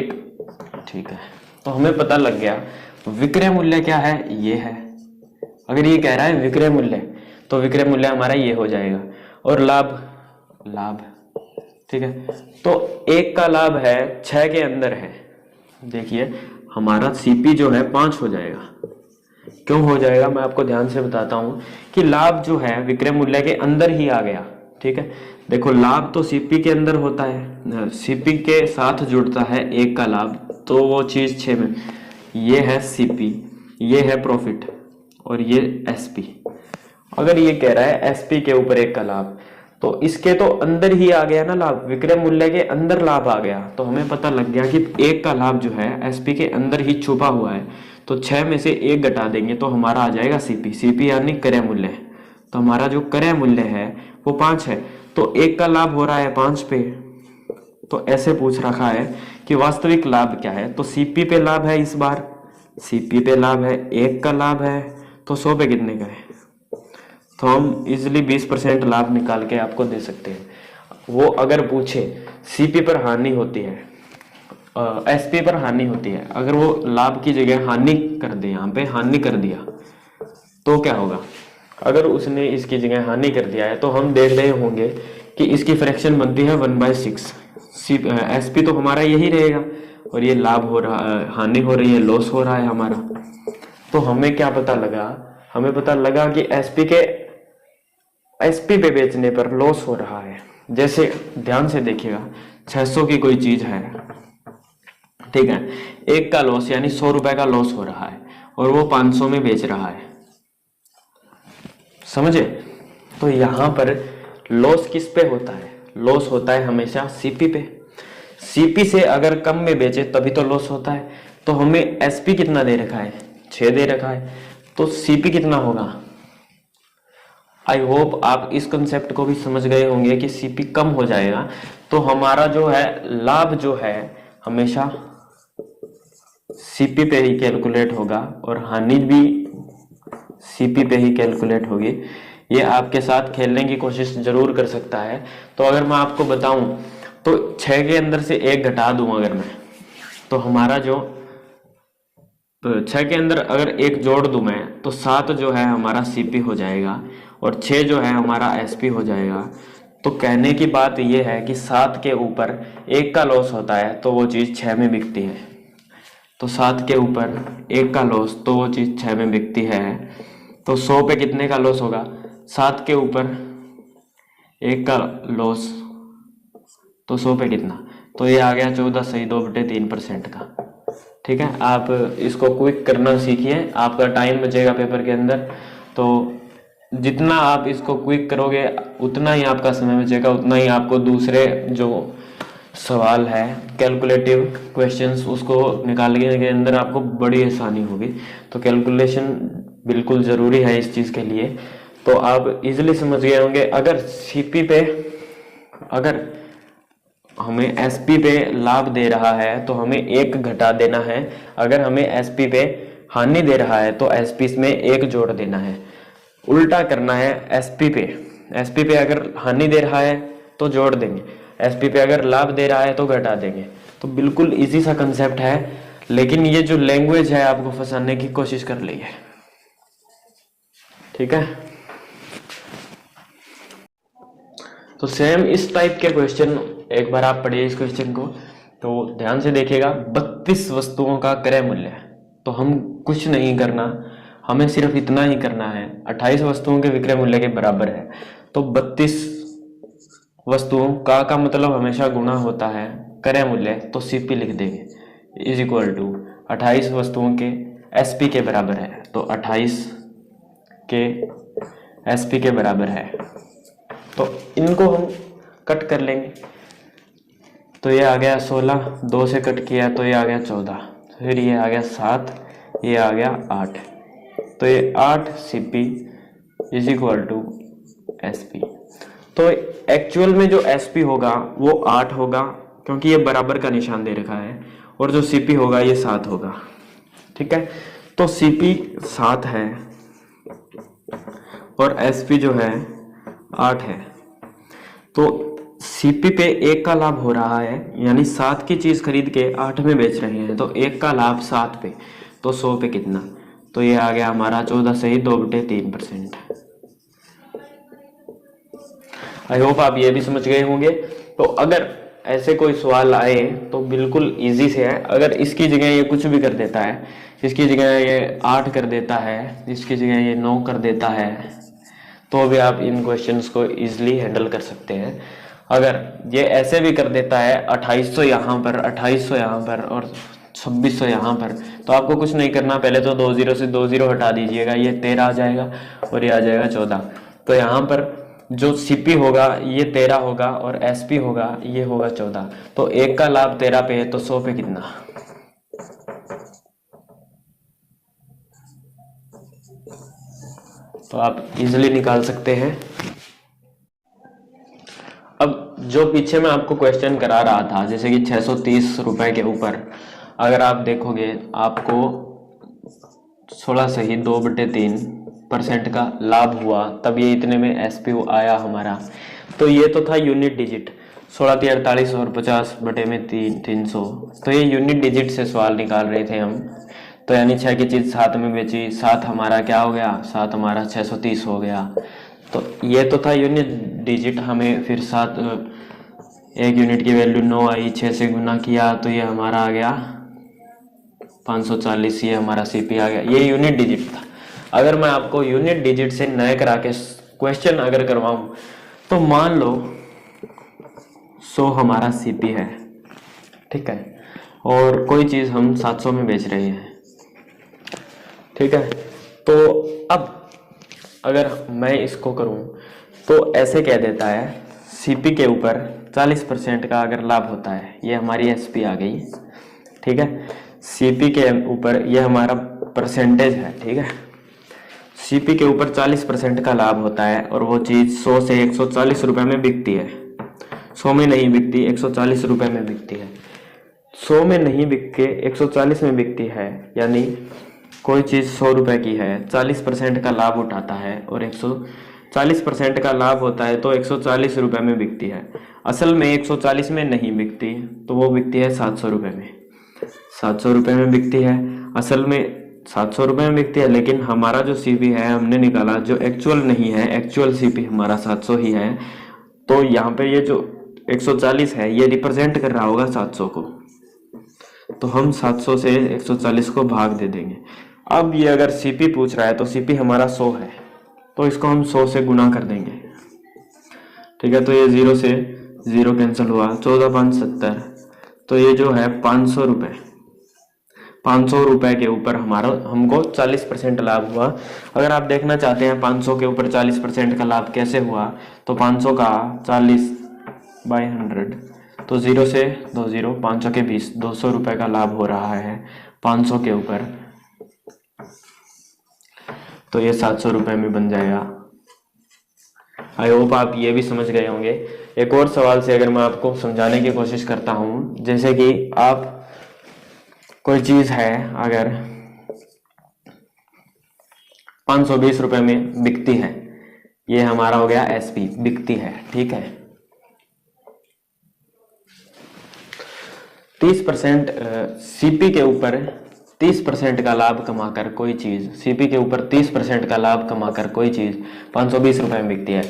ठीक है, तो हमें पता लग गया विक्रय मूल्य क्या है, ये है। अगर ये कह रहा है विक्रय मूल्य, तो विक्रय मूल्य हमारा ये हो जाएगा। और लाभ, लाभ, ठीक है, तो एक का लाभ है 6 के अंदर है। देखिए हमारा सीपी जो है 5 हो जाएगा। क्यों हो जाएगा, मैं आपको ध्यान से बताता हूं कि लाभ जो है विक्रय मूल्य के अंदर ही आ गया, ठीक है। देखो लाभ तो सीपी के अंदर होता है, सीपी के साथ जुड़ता है एक का लाभ, तो वो चीज 6 में, ये है सीपी, ये है प्रॉफिट और ये एसपी। अगर ये कह रहा है एसपी के ऊपर एक का लाभ, तो इसके तो अंदर ही आ गया ना लाभ, विक्रय मूल्य के अंदर लाभ आ गया। तो हमें पता लग गया कि एक का लाभ जो है एसपी के अंदर ही छुपा हुआ है। तो 6 में से 1 घटा देंगे तो हमारा आ जाएगा सीपी, सीपी यानी क्रय मूल्य। तो हमारा जो क्रय मूल्य है वो 5 है, तो 1 का लाभ हो रहा है 5 पे। तो ऐसे पूछ रखा है कि वास्तविक लाभ क्या है, तो सीपी पे लाभ है, इस बार सीपी पे लाभ है, 1 का लाभ है, तो 100 पे कितने का है। तो हम इजिली 20% लाभ निकाल के आपको दे सकते हैं। वो अगर पूछे सीपी पर हानि होती है, एसपी पर हानि होती है, अगर वो लाभ की जगह हानि कर दे, यहाँ पे हानि कर दिया तो क्या होगा। अगर उसने इसकी जगह हानि कर दिया है तो हम देख रहे होंगे कि इसकी फ्रैक्शन बनती है 1/6। एसपी तो हमारा यही रहेगा और ये लाभ हो रहा, हानि हो रही है, लॉस हो रहा है हमारा। तो हमें क्या पता लगा, हमें पता लगा कि एसपी पे बेचने पर लॉस हो रहा है। जैसे ध्यान से देखिएगा, 600 की कोई चीज है, ठीक है, 1 का लॉस यानी 100 रुपए का लॉस हो रहा है और वो 500 में बेच रहा है, समझे। तो यहां पर लॉस किस पे होता है, लॉस होता है हमेशा सीपी पे। सीपी से अगर कम में बेचे तभी तो लॉस होता है। तो हमें एसपी कितना दे रखा है, 6 दे रखा है, तो सीपी कितना होगा। आई होप आप इस कंसेप्ट को भी समझ गए होंगे कि सीपी कम हो जाएगा तो हमारा जो है लाभ जो है हमेशा सीपी पे ही कैलकुलेट होगा और हानि भी सीपी पे ही कैलकुलेट होगी। ये आपके साथ खेलने की कोशिश जरूर कर सकता है। तो अगर मैं आपको बताऊं तो 6 के अंदर से 1 घटा दूं अगर मैं, तो हमारा जो 6 के अंदर अगर 1 जोड़ दूं मैं तो 7 जो है हमारा सीपी हो जाएगा और 6 जो है हमारा एसपी हो जाएगा। तो कहने की बात यह है कि 7 के ऊपर 1 का लॉस होता है तो वो चीज़ 6 में बिकती है। तो 7 के ऊपर 1 का लॉस तो वो चीज़ 6 में बिकती है। तो 100 पे कितने का लॉस होगा, 7 के ऊपर 1 का लॉस तो 100 पे कितना, तो ये आ गया 14 सही 2/3% का। ठीक है, आप इसको क्विक करना सीखिए, आपका टाइम बचेगा पेपर के अंदर। तो जितना आप इसको क्विक करोगे उतना ही आपका समय बचेगा, उतना ही आपको दूसरे जो सवाल है कैलकुलेटिव क्वेश्चंस उसको निकालने के अंदर आपको बड़ी आसानी होगी। तो कैलकुलेशन बिल्कुल ज़रूरी है इस चीज़ के लिए। तो आप इजीली समझ गए होंगे। अगर सीपी पे, अगर हमें एसपी पे लाभ दे रहा है तो हमें 1 घटा देना है, अगर हमें एसपी पे हानि दे रहा है तो एसपी में 1 जोड़ देना है। उल्टा करना है, एसपी पे अगर हानि दे रहा है तो जोड़ देंगे, एसपी पे अगर लाभ दे रहा है तो घटा देंगे। तो बिल्कुल इजी सा कंसेप्ट है, लेकिन ये जो लैंग्वेज है आपको फंसाने की कोशिश कर रही है। ठीक है, तो सेम इस टाइप के क्वेश्चन एक बार आप पढ़िए इस क्वेश्चन को, तो ध्यान से देखिएगा। 32 वस्तुओं का क्रय मूल्य, तो हम कुछ नहीं करना, हमें सिर्फ इतना ही करना है, 28 वस्तुओं के विक्रय मूल्य के बराबर है। तो 32 वस्तुओं का मतलब हमेशा गुणा होता है क्रय मूल्य, तो सीपी लिख देंगे इज इक्वल टू 28 वस्तुओं के एसपी के बराबर है। तो 28 के एसपी के बराबर है, तो इनको हम कट कर लेंगे। तो ये आ गया 16, 2 से कट किया तो ये आ गया 14, फिर ये आ गया 7, ये आ गया 8, तो ये 8 CP is equal to SP। तो एक्चुअल में जो SP होगा वो 8 होगा, क्योंकि ये बराबर का निशान दे रखा है, और जो CP होगा ये 7 होगा। ठीक है, तो CP 7 है और SP जो है 8 है। तो CP पे 1 का लाभ हो रहा है, यानी 7 की चीज खरीद के 8 में बेच रहे हैं, तो 1 का लाभ 7 पे, तो 100 पे कितना, तो ये आ गया हमारा 14 से ही 2/3%। आई होप आप ये भी समझ गए होंगे। तो अगर ऐसे कोई सवाल आए तो बिल्कुल इजी से है। अगर इसकी जगह ये कुछ भी कर देता है, इसकी जगह ये 8 कर देता है, इसकी जगह ये 9 कर देता है, तो भी आप इन क्वेश्चंस को इजीली हैंडल कर सकते हैं। अगर ये ऐसे भी कर देता है 2800 यहाँ पर, 2800 यहाँ पर और 2600 यहाँ पर, तो आपको कुछ नहीं करना, पहले तो 2 0 से 2 0 हटा दीजिएगा, ये 13 आ जाएगा और ये आ जाएगा 14। तो यहाँ पर जो CP होगा ये 13 होगा और SP होगा ये होगा 14। तो 1 का लाभ 13 पे है, तो 100 पे कितना, तो आप इजीली निकाल सकते हैं। अब जो पीछे मैं आपको क्वेश्चन करा रहा था, जैसे कि 630 रुपए के ऊपर अगर आप देखोगे आपको 16 से ही 2/3% का लाभ हुआ, तब ये इतने में SP आया हमारा। तो ये तो था यूनिट डिजिट, 16 3 48 और 50 बटे में 300। तो ये यूनिट डिजिट से सवाल निकाल रहे थे हम। तो यानी 6 की चीज 7 में बेची, 7 हमारा क्या हो गया, 7 हमारा 630 हो गया। तो ये तो था यूनिट डिजिट। हमें फिर 7 एक यूनिट की वैल्यू 9 आई, 6 से गुना किया तो ये हमारा आ गया 540, ये हमारा CP आ गया। ये यूनिट डिजिट था। अगर मैं आपको यूनिट डिजिट से नए करा के क्वेश्चन अगर करवाऊं, तो मान लो 100 हमारा CP है, ठीक है, और कोई चीज हम 700 में बेच रहे हैं, ठीक है। तो अब अगर मैं इसको करूं तो ऐसे कह देता है CP के ऊपर 40% का अगर लाभ होता है, ये हमारी SP आ गई, ठीक है। CP के ऊपर ये हमारा परसेंटेज है, ठीक है। CP के ऊपर 40% का लाभ होता है और वो चीज 100 से 140 रुपए में बिकती है। 100 में नहीं बिकती, 140 रुपए में बिकती है। 100 में नहीं बिक के 140 में बिकती है, यानी कोई चीज 100 रुपए की है, 40% का लाभ उठाता है और 140% का लाभ होता है, तो 140 रुपए में बिकती है। असल में 140 में नहीं बिकती, तो वो बिकती है 700 रुपए में। 700 रुपए में बिकती है, असल में 700 रुपए में बिकती है, लेकिन हमारा जो CP है हमने निकाला जो एक्चुअल नहीं है, एक्चुअल CP हमारा 700 ही है। तो यहाँ पे ये जो 140 है ये रिप्रेजेंट कर रहा होगा 700 को, तो हम 700 से 140 को भाग दे देंगे। अब ये अगर CP पूछ रहा है तो CP हमारा 100 है, तो इसको हम 100 से गुना कर देंगे, ठीक है। तो ये 0 से 0 कैंसिल हुआ, 14 5 70, तो ये जो है 500 रुपए, 500 रुपए के ऊपर हमारा हमको 40% लाभ हुआ। अगर आप देखना चाहते हैं 500 के ऊपर 40% का लाभ कैसे हुआ, तो 500 का 40/100, तो 0 से 2 0, 500 के 20, 200 रुपए का लाभ हो रहा है 500 के ऊपर। तो ये 700 रुपए में बन जाएगा। आई होप आप ये भी समझ गए होंगे। एक और सवाल से अगर मैं आपको समझाने की कोशिश करता हूं, जैसे कि आप कोई चीज है अगर 520 रुपए में बिकती है, ये हमारा हो गया SP, बिकती है, ठीक है। 30% CP के ऊपर 30% का लाभ कमाकर कोई चीज, CP के ऊपर 30% का लाभ कमाकर कोई चीज 520 रुपए में बिकती है।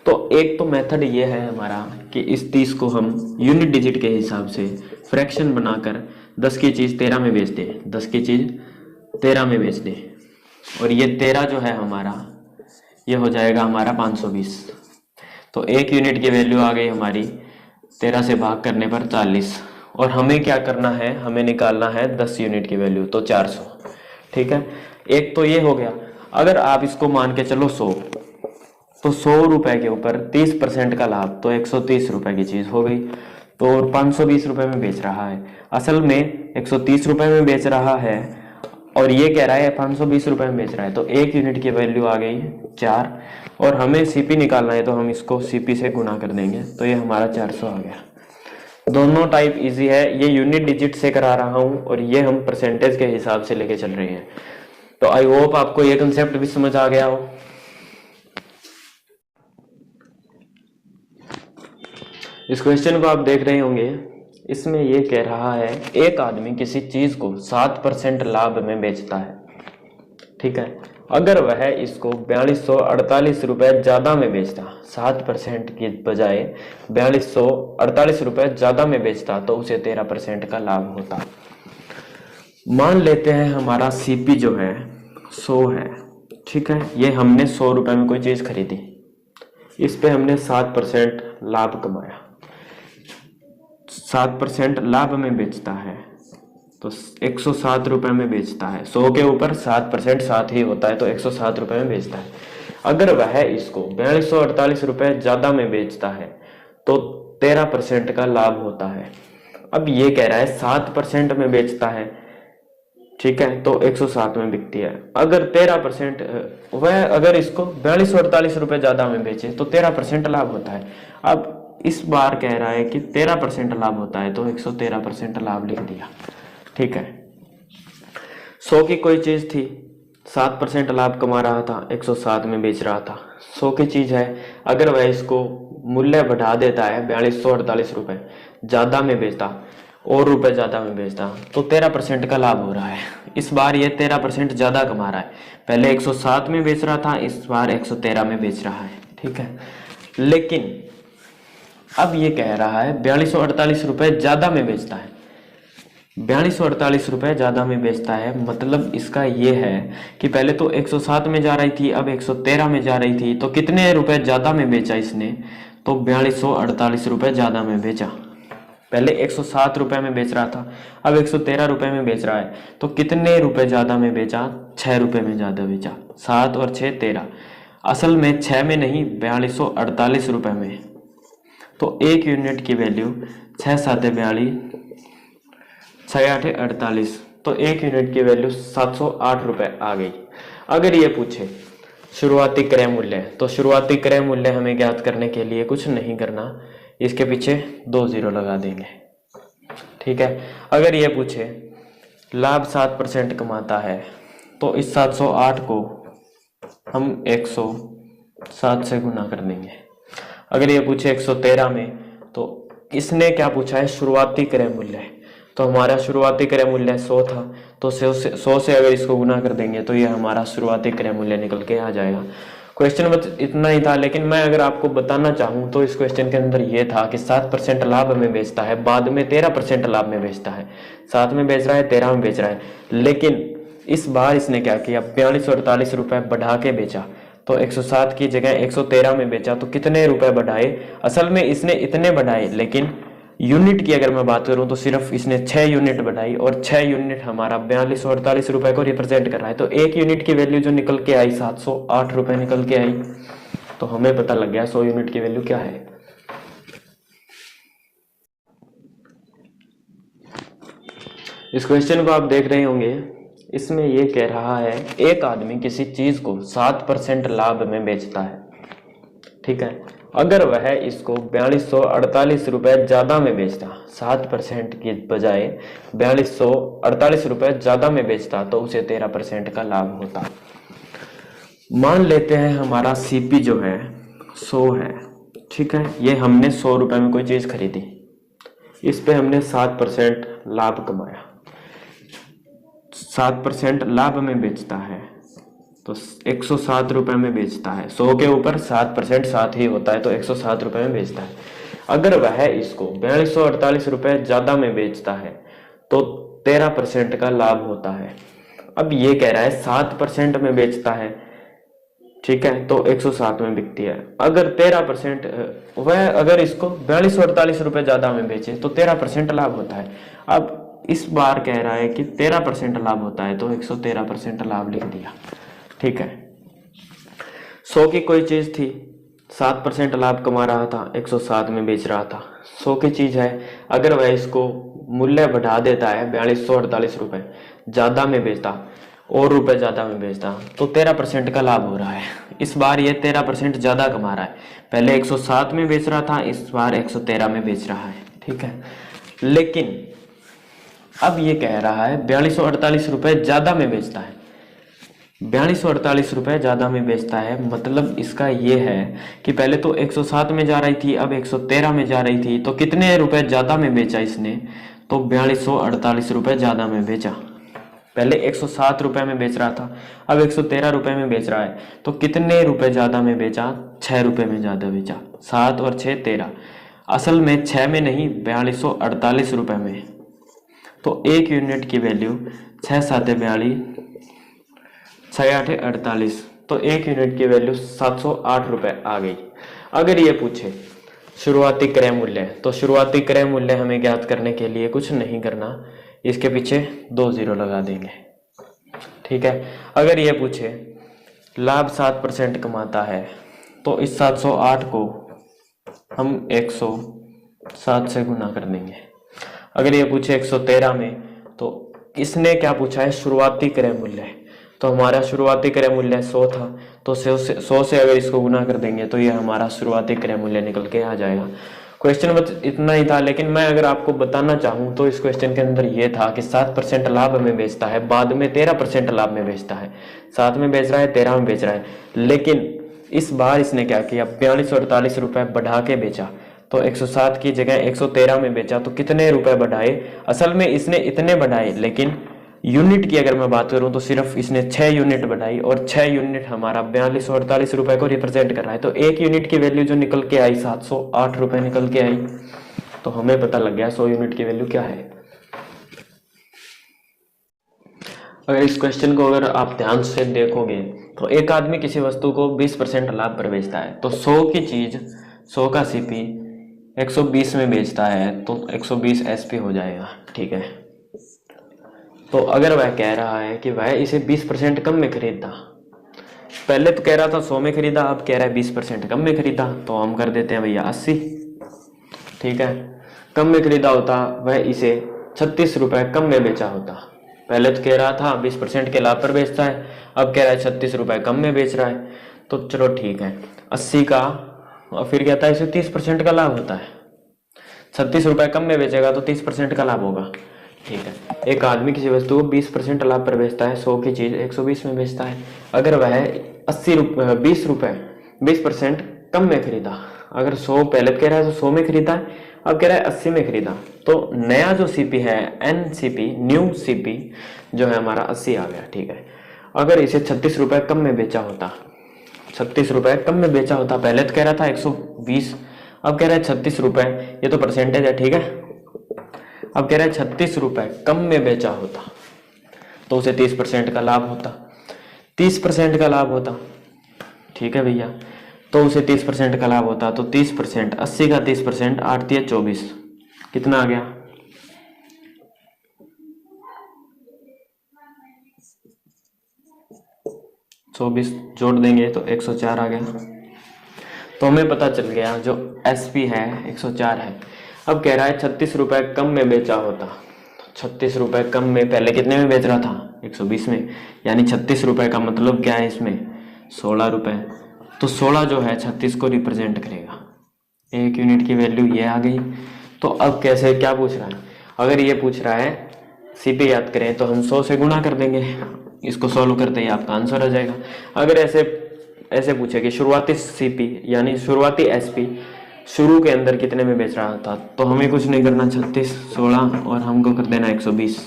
तो एक तो मेथड ये है हमारा कि इस 30 को हम यूनिट डिजिट के हिसाब से फ्रैक्शन बनाकर 10 की चीज 13 में बेच दें, 10 की चीज 13 में बेच दें, और ये 13 जो है हमारा ये हो जाएगा हमारा 520। तो एक यूनिट की वैल्यू आ गई हमारी 13 से भाग करने पर 40, और हमें क्या करना है, हमें निकालना है 10 यूनिट की वैल्यू, तो 400, ठीक है। एक तो ये हो गया। अगर आप इसको मान के चलो 100, तो 100 रुपए के ऊपर 30% का लाभ, तो 130 रुपए की चीज हो गई, तो 520 रुपए में बेच रहा है। असल में 130 रुपए में बेच रहा है, और ये कह रहा है 520 रुपए में बेच रहा है, तो 1 यूनिट की वैल्यू आ गई 4, और हमें सीपी निकालना है तो हम इसको सीपी से गुना कर देंगे, तो ये हमारा 400 आ गया। दोनों टाइप इजी है, ये यूनिट डिजिट से करा रहा हूं और ये हम परसेंटेज के हिसाब से लेके चल रहे हैं। तो आई होप आपको ये कंसेप्ट भी समझ आ गया हो। इस क्वेश्चन को आप देख रहे होंगे, इसमें ये कह रहा है एक आदमी किसी चीज को 7% लाभ में बेचता है, ठीक है, अगर वह इसको 4248 रुपए ज्यादा में बेचता, 7% की बजाय 4248 रुपए ज्यादा में बेचता, तो उसे 13% का लाभ होता। मान लेते हैं हमारा सीपी जो है 100 है, ठीक है, ये हमने 100 रुपए में कोई चीज खरीदी, इस पे हमने 7% लाभ कमाया, 7% लाभ में बेचता है तो 107 रुपए में बेचता है। 100 के ऊपर 7% 7 ही होता है, तो 107 रुपए में बेचता है। अगर वह इसको 4248 रुपए ज्यादा में बेचता है तो 13% का लाभ होता है। अब ये कह रहा है 7% में बेचता है, ठीक है, तो 107 में बिकती है। अगर 13% वह अगर इसको 4248 रुपए ज्यादा में बेचे तो 13% लाभ होता है। अब इस बार कह रहा है कि 13% लाभ होता है, तो 113% लाभ लिख दिया, ठीक है। 100 की कोई चीज थी, 7% लाभ कमा रहा था, 107 में बेच रहा था। 100 की चीज है, अगर वह इसको मूल्य बढ़ा देता है 4248 रुपए ज्यादा में बेचता और रुपए ज्यादा में बेचता, तो 13% का लाभ हो रहा है। इस बार ये 13% ज्यादा कमा रहा है, पहले 107 में बेच रहा था, इस बार 113 में बेच रहा है, ठीक है। लेकिन अब ये कह रहा है 4248 रुपए ज्यादा में बेचता है, 4248 रुपए ज्यादा में बेचता है, मतलब इसका ये है कि पहले तो 107 में जा रही थी, अब 113 में जा रही थी, तो कितने रुपए ज्यादा में बेचा इसने, तो 4248 रुपए ज्यादा में बेचा। पहले 107 रुपए में बेच रहा था, अब 113 रुपए में बेच रहा है, तो कितने रुपए ज्यादा में बेचा, 6 रुपए में ज्यादा बेचा। 7 और 6 13, असल में 6 में नहीं 4248 रुपए में, तो 1 यूनिट की वैल्यू 6 7 42, 6 8 48, तो 1 यूनिट की वैल्यू 708 रुपए आ गई। अगर ये पूछे शुरुआती क्रय मूल्य, तो शुरुआती क्रय मूल्य हमें ज्ञात करने के लिए कुछ नहीं करना, इसके पीछे 2 जीरो लगा देंगे, ठीक है। अगर ये पूछे लाभ 7% कमाता है, तो इस 708 को हम 107 से गुना कर देंगे। अगर ये पूछे 113 में, तो इसने क्या पूछा है, शुरुआती क्रय मूल्य, तो हमारा शुरुआती क्रय मूल्य 100 था, तो 100 से अगर इसको गुना कर देंगे तो ये हमारा शुरुआती क्रय मूल्य निकल के आ जाएगा। क्वेश्चन बस इतना ही था, लेकिन मैं अगर आपको बताना चाहूँ तो इस क्वेश्चन के अंदर ये था कि 7% लाभ में बेचता है, बाद में 13% लाभ में बेचता है, 7 में बेच रहा है, 13 में बेच रहा है, लेकिन इस बार इसने क्या किया, 4248 रुपए बढ़ा के बेचा, तो 107 की जगह 113 में बेचा, तो कितने रुपए बढ़ाए, असल में इसने इतने बढ़ाए, लेकिन यूनिट की अगर मैं बात करूं तो सिर्फ इसने 6 यूनिट बढ़ाई, और 6 यूनिट हमारा 4248 रुपए को रिप्रेजेंट कर रहा है, तो 1 यूनिट की वैल्यू जो निकल के आई 708 रुपए निकल के आई, तो हमें पता लग गया 100 यूनिट की वैल्यू क्या है। इस क्वेश्चन को आप देख रहे होंगे, इसमें यह कह रहा है एक आदमी किसी चीज को 7% लाभ में बेचता है, ठीक है, अगर वह इसको 4248 रुपए ज्यादा में बेचता, 7% की बजाय 4248 रुपए ज्यादा में बेचता, तो उसे 13% का लाभ होता। मान लेते हैं हमारा सीपी जो है 100 है, ठीक है, ये हमने 100 रुपए में कोई चीज खरीदी, इस पे हमने 7% लाभ कमाया, 7% लाभ में बेचता है, तो 107 रुपए में बेचता है। 100 के ऊपर 7% 7 ही होता है, तो 107 रुपए में बेचता है। अगर वह इसको 4248 रुपए ज्यादा में बेचता है तो 13% का लाभ होता है। अब ये कह रहा है 7% में बेचता है, ठीक है, तो 107 में बिकती है। अगर 13% वह अगर इसको 4248 रुपए ज्यादा में बेचे तो 13% लाभ होता है। अब इस बार कह रहा है कि 13% लाभ होता है, तो 113% लाभ लिख दिया, ठीक है। 100 की कोई चीज थी, 7% लाभ कमा रहा था, 107 में बेच रहा था। 100 की चीज है, अगर वह इसको मूल्य बढ़ा देता है 4248 रुपए ज्यादा में बेचता और रुपए ज्यादा में बेचता, तो 13% का लाभ हो रहा है। इस बार ये 13% ज्यादा कमा रहा है। पहले 107 में बेच रहा था, इस बार 113 में बेच रहा है, ठीक है। लेकिन अब ये कह रहा है 4248 रुपए ज्यादा में बेचता है। 4248 रुपए ज्यादा में बेचता है, मतलब इसका ये है कि पहले तो 107 में जा रही थी, अब 113 में जा रही थी, तो कितने रुपए ज्यादा में बेचा इसने? तो 4248 रुपए ज्यादा में बेचा। पहले 107 रुपए में बेच रहा था, अब 113 रुपए में बेच रहा है, तो कितने रुपए ज्यादा में बेचा? 6 रुपए में ज्यादा बेचा। 7 और 6 13, असल में 6 में नहीं, 4248 रुपए में। तो एक यूनिट की वैल्यू 6 7 42, 6 8 48, तो एक यूनिट की वैल्यू 708 रुपए आ गई। अगर ये पूछे शुरुआती क्रय मूल्य, तो शुरुआती क्रय मूल्य हमें ज्ञात करने के लिए कुछ नहीं करना, इसके पीछे 2 जीरो लगा देंगे, ठीक है। अगर ये पूछे लाभ 7% कमाता है, तो इस 708 को हम 107 से गुना कर देंगे। अगर ये पूछे 113 में, तो इसने क्या पूछा है? शुरुआती क्रय मूल्य। तो हमारा शुरुआती क्रय मूल्य 100 था, तो 100 से अगर इसको गुना कर देंगे तो ये हमारा शुरुआती क्रय मूल्य निकल के आ जाएगा। क्वेश्चन बस इतना ही था, लेकिन मैं अगर आपको बताना चाहूँ तो इस क्वेश्चन के अंदर ये था कि 7% लाभ में बेचता है, बाद में 13% लाभ में बेचता है। 7 में बेच रहा है, 13 में बेच रहा है, लेकिन इस बार इसने क्या किया? 4248 रुपए बढ़ा के बेचा। तो 107 की जगह 113 में बेचा, तो कितने रुपए बढ़ाए? असल में इसने इतने बढ़ाए, लेकिन यूनिट की अगर मैं बात करूं तो सिर्फ इसने 6 यूनिट बढ़ाई, और 6 यूनिट हमारा 4248 रुपए को रिप्रेजेंट कर रहा है। तो एक यूनिट की वैल्यू जो निकल के आई 708 रुपए निकल के आई। तो हमें पता लग गया 100 यूनिट की वैल्यू क्या है। अगर इस क्वेश्चन को अगर आप ध्यान से देखोगे तो एक आदमी किसी वस्तु को 20% लाभ पर बेचता है, तो 100 की चीज 100 का सीपी 120 में बेचता है, तो 120 एसपी हो जाएगा, ठीक है। तो अगर वह कह रहा है कि वह इसे 20% कम में खरीदता, पहले तो कह रहा था 100 में खरीदा, अब कह रहा है 20% कम में खरीदा, तो हम कर देते हैं भैया 80, ठीक है। कम में खरीदा होता वह इसे 36 रुपए कम में बेचा होता। पहले तो कह रहा था 20% के लाभ पर बेचता है, अब कह रहा है 36 रुपए कम में बेच रहा है, तो चलो ठीक है 80 का, और फिर कहता है इसे 30% का लाभ होता है। 36 रुपए कम में बेचेगा तो 30% का लाभ होगा, ठीक है। एक आदमी किसी वस्तु को 20% लाभ पर बेचता है, 100 की चीज 120 में बेचता है। अगर वह 20% कम में खरीदा, अगर 100 पहले कह रहा है तो 100 में खरीदा है, अब कह रहा है 80 में खरीदा, तो नया जो सीपी है एनसीपी, न्यू सीपी जो है हमारा 80 आ गया, ठीक है। अगर इसे 36 रुपए कम में बेचा होता, 36 रुपए कम में बेचा होता, पहले तो कह रहा था 120, अब कह रहा है 36 रुपए, ये तो परसेंटेज है, ठीक है। अब कह रहा है 36 रुपए कम में बेचा होता, तो उसे 30% का लाभ होता, 30% का लाभ होता, ठीक है भैया। तो उसे 30% का लाभ होता, तो 30%, 80 का 30%, 8 × 24, कितना आ गया? 24 जोड़ देंगे तो 104 आ गया। तो हमें पता चल गया जो एसपी है 104 है। अब कह रहा है 36 रुपए कम में बेचा होता, 36 रुपए कम में, पहले कितने में बेच रहा था? 120 में, यानी 36 रुपए का मतलब क्या है इसमें? 16 रुपए। तो 16 जो है 36 को रिप्रेजेंट करेगा। एक यूनिट की वैल्यू ये आ गई। तो अब कैसे, क्या पूछ रहा है? अगर ये पूछ रहा है सीपी याद करें, तो हम 100 से गुणा कर देंगे, इसको सॉल्व करते ही आपका आंसर आ जाएगा। अगर ऐसे पूछे कि शुरुआती सीपी यानी शुरुआती एसपी शुरू के अंदर कितने में बेच रहा था, तो हमें कुछ नहीं करना, 36 16 और हमको कर देना 120।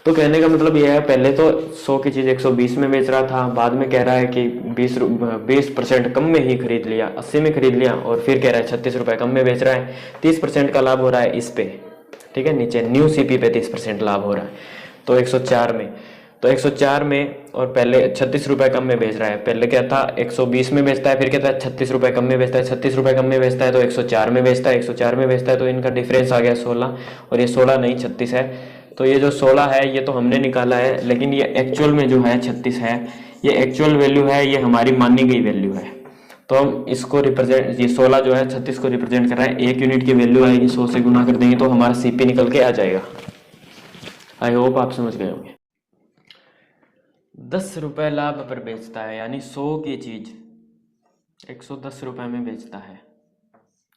तो कहने का मतलब यह है, पहले तो 100 की चीज 120 में बेच रहा था, बाद में कह रहा है कि 20% कम में ही खरीद लिया, 80 में खरीद लिया, और फिर कह रहा है 36 रुपए कम में बेच रहा है, 30% का लाभ हो रहा है इस पे, ठीक है। नीचे न्यू सीपी पे 30% लाभ हो रहा है, तो 104 में, तो 104 में, और पहले 36 रुपए कम में बेच रहा है। पहले क्या था 120 में बेचता है, फिर कहता है 36 रुपए कम में बेचता है, 36 रुपए कम में बेचता है तो 104 में बेचता है, 104 में बेचता है, तो इनका डिफरेंस आ गया 16, और ये 16 नहीं 36 है। तो ये जो 16 है ये तो हमने निकाला है, लेकिन ये एक्चुअल में जो है 36 है, ये एक्चुअल वैल्यू है, ये हमारी मानी गई वैल्यू है। तो हम इसको रिप्रेजेंट, ये 16 जो है 36 को रिप्रेजेंट कर रहा है। 1 यूनिट की वैल्यू आएगी, 100 से गुना कर देंगे तो हमारा सीपी निकल के आ जाएगा। आई होप आप समझ गए होंगे। 10 रुपए लाभ पर बेचता है, यानी 100 की चीज 110 रुपए में बेचता है।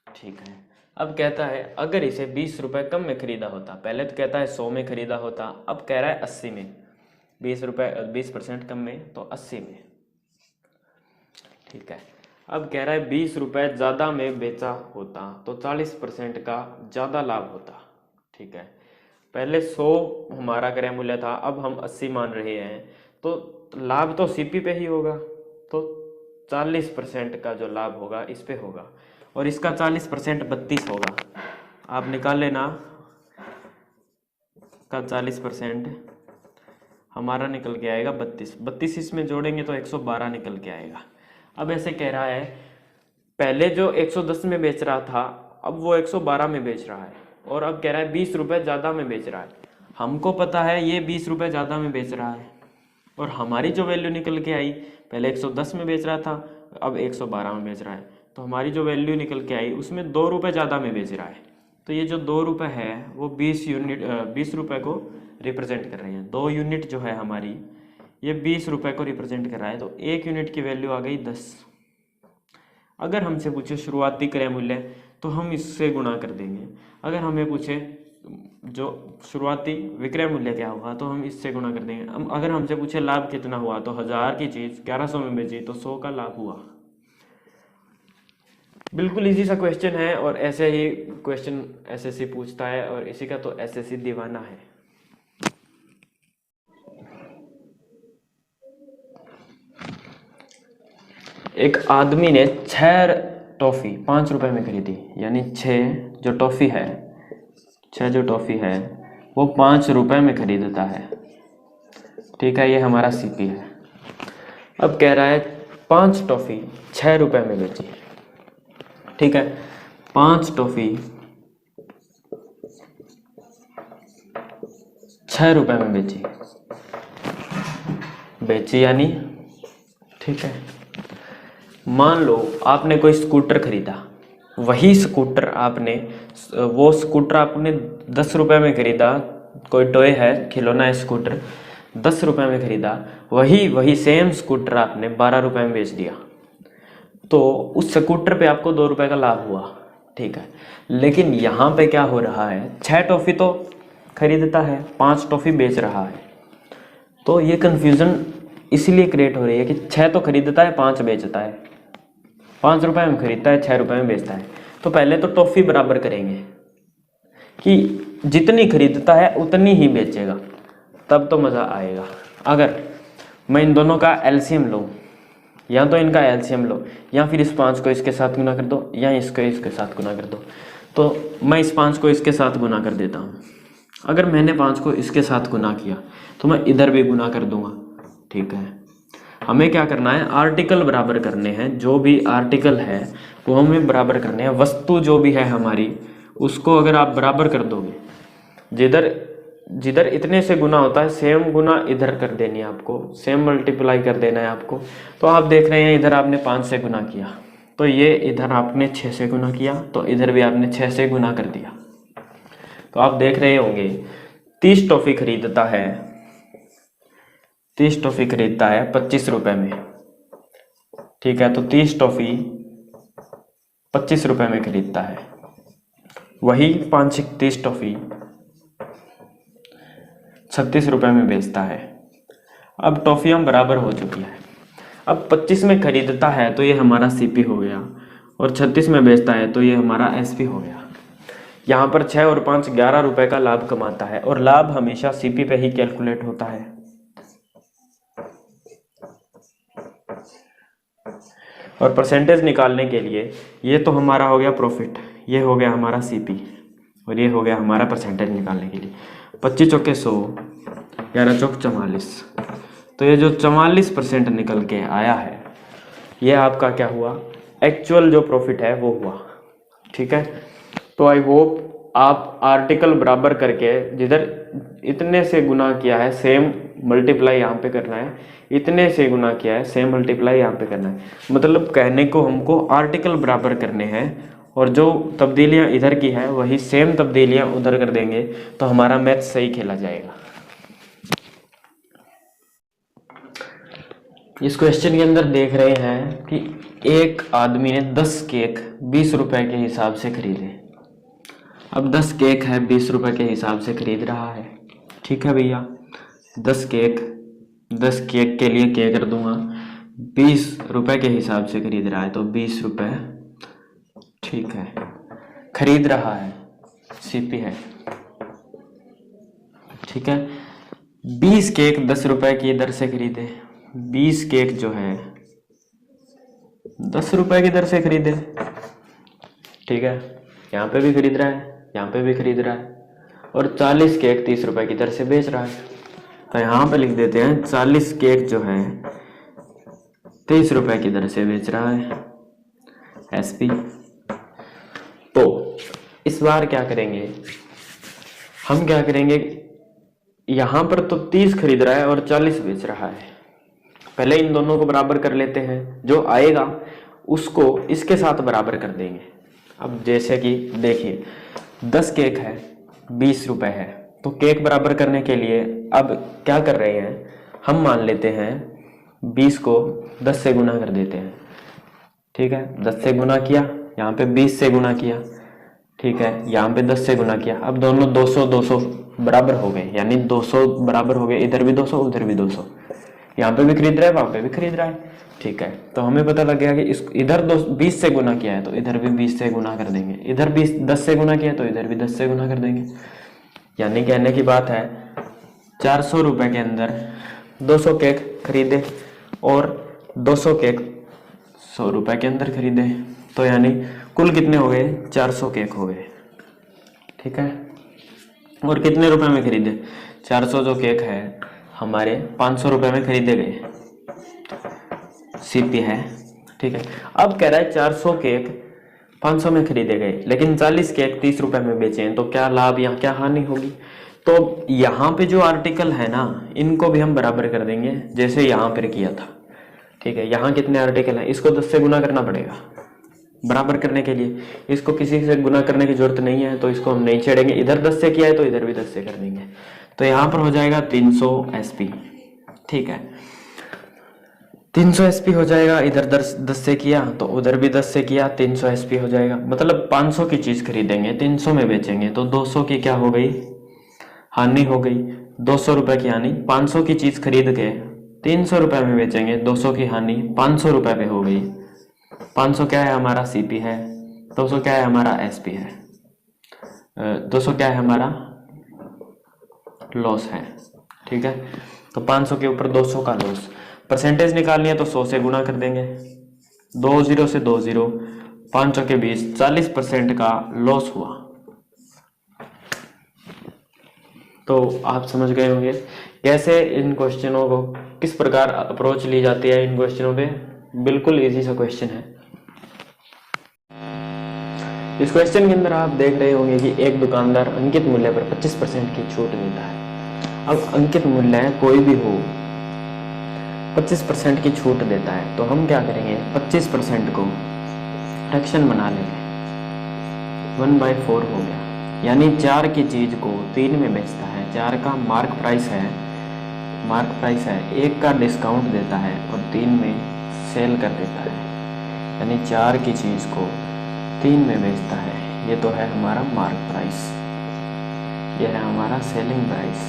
ठीक है, अब कहता है अगर इसे 20 रुपए कम में खरीदा होता, पहले तो कहता है 100 में खरीदा होता, अब कह रहा है 80 में, 20 रुपए 20% कम में तो 80 में। ठीक है, अब कह रहा है 20 रुपए ज़्यादा में बेचा होता तो 40% का ज़्यादा लाभ होता। ठीक है, पहले 100 हमारा क्रय मूल्य था, अब हम 80 मान रहे हैं, तो लाभ तो सीपी पे ही होगा, तो 40% का जो लाभ होगा इस पे होगा, और इसका 40% 32 होगा। आप निकाल लेना, का 40% हमारा निकल के आएगा 32 इसमें जोड़ेंगे तो 112 निकल के आएगा। अब ऐसे कह रहा है पहले जो 110 में बेच रहा था अब वो 112 में बेच रहा है, और अब कह रहा है 20 रुपए ज़्यादा में बेच रहा है। हमको पता है ये 20 रुपए ज़्यादा में बेच रहा है, और हमारी जो वैल्यू निकल के आई, पहले 110 में बेच रहा था अब 112 में बेच रहा है, तो हमारी जो वैल्यू निकल के आई उसमें 2 रुपये ज़्यादा में बेच रहा है। तो ये जो 2 रुपये है वो 20 रुपये को रिप्रेजेंट कर रहे हैं। 2 यूनिट जो है हमारी ये 20 रुपये को रिप्रेजेंट कर रहा है, तो 1 यूनिट की वैल्यू आ गई 10। अगर हमसे पूछे शुरुआती क्रय मूल्य तो हम इससे गुणा कर देंगे। अगर हमें पूछे जो शुरुआती विक्रय मूल्य क्या हुआ तो हम इससे गुणा कर देंगे। अगर हमसे पूछे लाभ कितना हुआ तो 1000 की चीज़ 1100 में बेची तो 100 का लाभ हुआ। बिल्कुल इजी सा क्वेश्चन है, और ऐसे ही क्वेश्चन एसएससी पूछता है, और इसी का तो एसएससी दीवाना है। एक आदमी ने 6 टॉफ़ी 5 रुपए में खरीदी, यानी 6 जो टॉफ़ी है 6 जो टॉफ़ी है वो 5 रुपए में खरीदता है। ठीक है, ये हमारा सीपी है। अब कह रहा है 5 टॉफ़ी 6 रुपए में बेची। ठीक है, 5 टॉफ़ी 6 रुपए में बेची यानी, ठीक है, मान लो आपने कोई स्कूटर खरीदा, वही स्कूटर आपने 10 रुपए में खरीदा, कोई टॉय है खिलौना है स्कूटर 10 रुपए में खरीदा, वही सेम स्कूटर आपने 12 रुपए में बेच दिया, तो उस स्कूटर पे आपको 2 रुपए का लाभ हुआ। ठीक है, लेकिन यहाँ पे क्या हो रहा है, 6 टॉफ़ी तो खरीदता है 5 टॉफ़ी बेच रहा है, तो ये कन्फ्यूज़न इसलिए क्रिएट हो रही है कि 6 तो खरीदता है 5 बेचता है, 5 रुपए में खरीदता है 6 रुपए में बेचता है। तो पहले तो टॉफ़ी बराबर करेंगे कि जितनी खरीदता है उतनी ही बेचेगा, तब तो मज़ा आएगा। अगर मैं इन दोनों का एलसीएम लूँ, या तो इनका एलसीएम लो, या फिर इस 5 को इसके साथ गुना कर दो, या इसको इसके साथ गुना कर दो, तो मैं इस 5 को इसके साथ गुना कर देता हूँ। अगर मैंने 5 को इसके साथ गुना किया तो मैं इधर भी गुना कर दूंगा। ठीक है, हमें क्या करना है, आर्टिकल बराबर करने हैं, जो भी आर्टिकल है वो हमें बराबर करने हैं। वस्तु जो भी है हमारी उसको अगर आप बराबर कर दोगे, जिधर इतने से गुना होता है सेम गुना इधर कर देनी है आपको, सेम मल्टीप्लाई कर देना है आपको। तो आप देख रहे हैं इधर आपने 5 से गुना किया, तो ये इधर आपने 6 से गुना किया, तो इधर भी आपने 6 से गुना कर दिया। तो आप देख रहे होंगे 30 टॉफ़ी खरीदता है 25 रुपए में। ठीक है, तो 30 टॉफ़ी 25 रुपए में खरीदता है, वही 5 30 टॉफ़ी 36 रुपए में बेचता है। अब टॉफ़ियाँ बराबर हो चुकी है। अब 25 में खरीदता है तो ये हमारा सीपी हो गया, और 36 में बेचता है तो ये हमारा एसपी हो गया। यहाँ पर 6 और 5 11 रुपए का लाभ कमाता है, और लाभ हमेशा सीपी पे ही कैलकुलेट होता है। और परसेंटेज निकालने के लिए ये तो हमारा हो गया प्रॉफिट, ये हो गया हमारा सीपी, और ये हो गया हमारा परसेंटेज निकालने के लिए। 25 चौके 100, 11 चौक 44, तो ये जो 44% निकल के आया है ये आपका क्या हुआ, एक्चुअल जो प्रॉफिट है वो हुआ। ठीक है, तो आई होप आप आर्टिकल बराबर करके जिधर इतने से गुना किया है सेम मल्टीप्लाई यहाँ पे करना है, इतने से गुना किया है, सेम मल्टीप्लाई यहाँ पे करना है। मतलब कहने को हमको आर्टिकल बराबर करने हैं और जो तब्दीलियाँ इधर की है वही सेम तब्दीलियाँ उधर कर देंगे तो हमारा मैथ सही खेला जाएगा। इस क्वेश्चन के अंदर देख रहे हैं कि एक आदमी ने 10 केक 20 रुपए के हिसाब से खरीदे। अब 10 केक है 20 रुपए के हिसाब से खरीद रहा है। ठीक है भैया, 10 केक के लिए क्या कर दूंगा, 20 रुपए के हिसाब से खरीद रहा है तो 20 रुपए, ठीक है, खरीद रहा है, सीपी है। ठीक है, 20 केक 10 रुपए की दर से खरीदे, 20 केक जो है 10 रुपए की दर से खरीदे। ठीक है, यहाँ पे भी खरीद रहा है, यहाँ पे भी खरीद रहा है, और 40 केक 30 रुपए की दर से बेच रहा है। तो यहाँ पे लिख देते हैं 40 केक जो है 30 रुपए की दर से बेच रहा है, एसपी। तो इस बार क्या करेंगे, हम क्या करेंगे, यहाँ पर तो 30 खरीद रहा है और 40 बेच रहा है, पहले इन दोनों को बराबर कर लेते हैं, जो आएगा उसको इसके साथ बराबर कर देंगे। अब जैसे कि देखिए 10 केक है 20 रुपए है, तो केक बराबर करने के लिए अब क्या कर रहे हैं, हम मान लेते हैं 20 को 10 से गुना कर देते हैं। ठीक है, 10 से गुना किया, यहाँ पे 20 से गुना किया, ठीक है, यहाँ पे 10 से गुना किया। अब दोनों 200 200 बराबर हो गए, यानी 200 बराबर हो गए, इधर भी 200 उधर भी 200, यहाँ पे भी खरीद रहा है वहां पे भी खरीद रहा है। ठीक है, तो हमें पता लग गया कि इस इधर 20 से गुना किया है तो इधर भी 20 से गुना कर देंगे, इधर 10 से गुना किया तो इधर भी 10 से गुना कर देंगे। यानी कहने की बात है 400 रुपए के अंदर 200 केक खरीदे और 200 केक 100 रुपए के अंदर खरीदे, तो यानी कुल कितने हो गए, 400 केक हो गए। ठीक है, और कितने रुपए में खरीदे, 400 जो केक है हमारे 500 रुपए में खरीदे गए, सीपी है। ठीक है, अब कह रहा है 400 केक 500 में खरीदे गए लेकिन 40 केक 30 रुपए में बेचे हैं, तो क्या लाभ या क्या हानि होगी। तो यहाँ पे जो आर्टिकल है ना, इनको भी हम बराबर कर देंगे जैसे यहाँ पर किया था। ठीक है, यहाँ कितने आर्टिकल हैं, इसको 10 से गुना करना पड़ेगा बराबर करने के लिए, इसको किसी से गुना करने की जरूरत नहीं है, तो इसको हम नहीं छेड़ेंगे, इधर 10 से किया है तो इधर भी 10 से कर देंगे, तो यहाँ पर हो जाएगा 300 एसपी। ठीक है, 300 एसपी हो जाएगा, इधर 10 से किया तो उधर भी 10 से किया, 300 एसपी हो जाएगा। मतलब 500 की चीज खरीदेंगे 300 में बेचेंगे तो 200 की क्या हो गई, हानि हो गई, 200 रुपए की हानि। 500 की चीज खरीद के 300 रुपए में बेचेंगे, 200 की हानि 500 रुपए पे हो गई। 500 क्या है हमारा सीपी है, 200 क्या है हमारा एसपी है, 200 क्या है हमारा लॉस है। ठीक है, तो 500 के ऊपर 200 का लॉस, परसेंटेज निकालनी है तो 100 से गुना कर देंगे, 2 0 से 2 0, 500 के 20, 40% का लॉस हुआ। तो आप समझ गए होंगे कैसे इन क्वेश्चनों को किस प्रकार अप्रोच ली जाती है इन क्वेश्चनों पे, बिल्कुल इजी सा क्वेश्चन है। इस क्वेश्चन के अंदर आप देख रहे होंगे कि एक दुकानदार अंकित मूल्य पर 25% की छूट देता है। अब अंकित मूल्य कोई भी हो 25% की छूट देता है, तो हम क्या करेंगे, 25% को फ्रैक्शन बना लेंगे, 1/4 हो गया, यानी 4 की चीज को 3 में बेचता है, 4 का मार्क प्राइस है, 1 का डिस्काउंट देता है और 3 में सेल कर देता है, यानी 4 की चीज को 3 में बेचता है। ये तो है हमारा मार्क प्राइस, ये है हमारा सेलिंग प्राइस।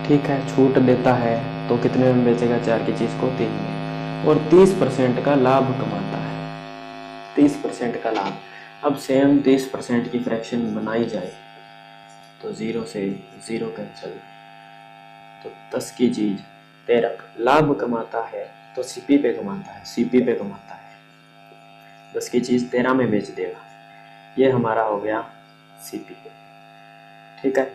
ठीक है, छूट देता है तो कितने में बेचेगा, 4 की चीज को 3 में, और 30% का लाभ कमाता है, 30% का लाभ। अब सेम 30% की फ्रैक्शन बनाई जाए तो 0 से 0 कैंसिल, तो 10 की चीज 13 लाभ कमाता है, तो सीपी पे कमाता है, 10 की चीज 13 में बेच देगा, ये हमारा हो गया सीपी। ठीक है,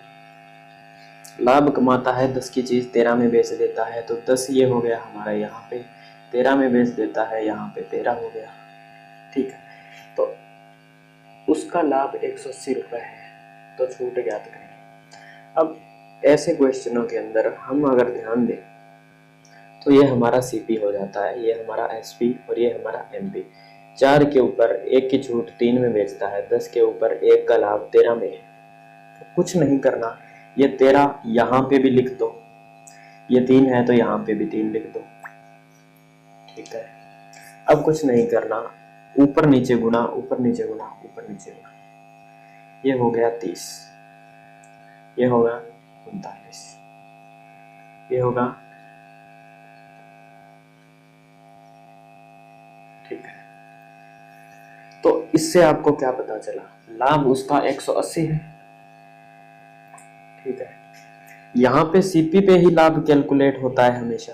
लाभ कमाता है, 10 की चीज 13 में बेच देता है, तो 10 ये हो गया हमारा, यहाँ पे 13 में बेच देता है, यहाँ पे 13 हो गया। ठीक है, तो उसका लाभ 180 रुपए है, तो छूट ज्ञात करें। अब ऐसे क्वेश्चनों के अंदर हम अगर ध्यान दें तो ये हमारा सीपी हो जाता है, ये हमारा एसपी और ये हमारा एमपी। 4 के ऊपर 1 की छूट 3 में बेचता है, 10 के ऊपर 1 का लाभ 13 में है। तो कुछ नहीं करना, ये 13 यहाँ पे भी लिख दो, ये 3 है तो यहाँ पे भी 3 लिख दो, ठीक है। अब कुछ नहीं करना, ऊपर नीचे गुना, ऊपर नीचे गुना, ऊपर नीचे गुना, ये हो गया 30, ये होगा 39, ये होगा, ठीक है। तो इससे आपको क्या पता चला, लाभ उसका 180 है, ठीक है। यहाँ पे सीपी पे ही लाभ कैलकुलेट होता है हमेशा,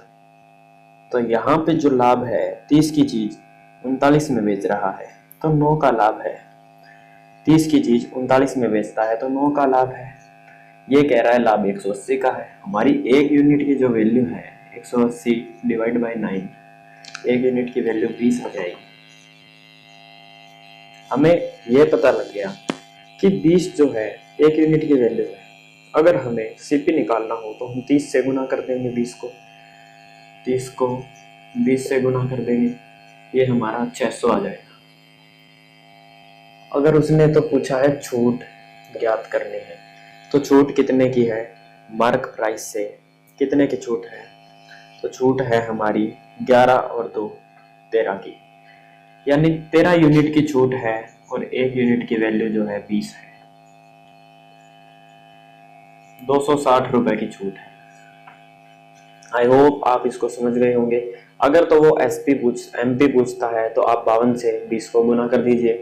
तो यहाँ पे जो लाभ है 30 की चीज 39 में बेच रहा है तो 9 का लाभ है। 30 की चीज 39 में बेचता है तो 9 का लाभ है। ये कह रहा है लाभ 180 का है। हमारी एक यूनिट की जो वैल्यू है 180 डिवाइड बाई 9, एक यूनिट की वैल्यू 20 हो जाएगी। हमें ये पता लग गया कि 20 जो है एक यूनिट की वैल्यू है। अगर हमें सीपी निकालना हो तो हम 30 से गुना कर देंगे, 20 को 20 से गुना कर देंगे, ये हमारा 600 आ जाएगा। अगर उसने तो पूछा है छूट ज्ञात करनी है, तो छूट कितने की है, मार्क प्राइस से कितने की छूट है, तो छूट है हमारी 11 और 2 13 की, यानी 13 यूनिट की छूट है और एक यूनिट की वैल्यू जो है 20 है, 260 रुपए की छूट है। आई होप आप इसको समझ गए होंगे। अगर तो वो एमपी पूछता है तो आप 52 से 20 को गुना कर दीजिए,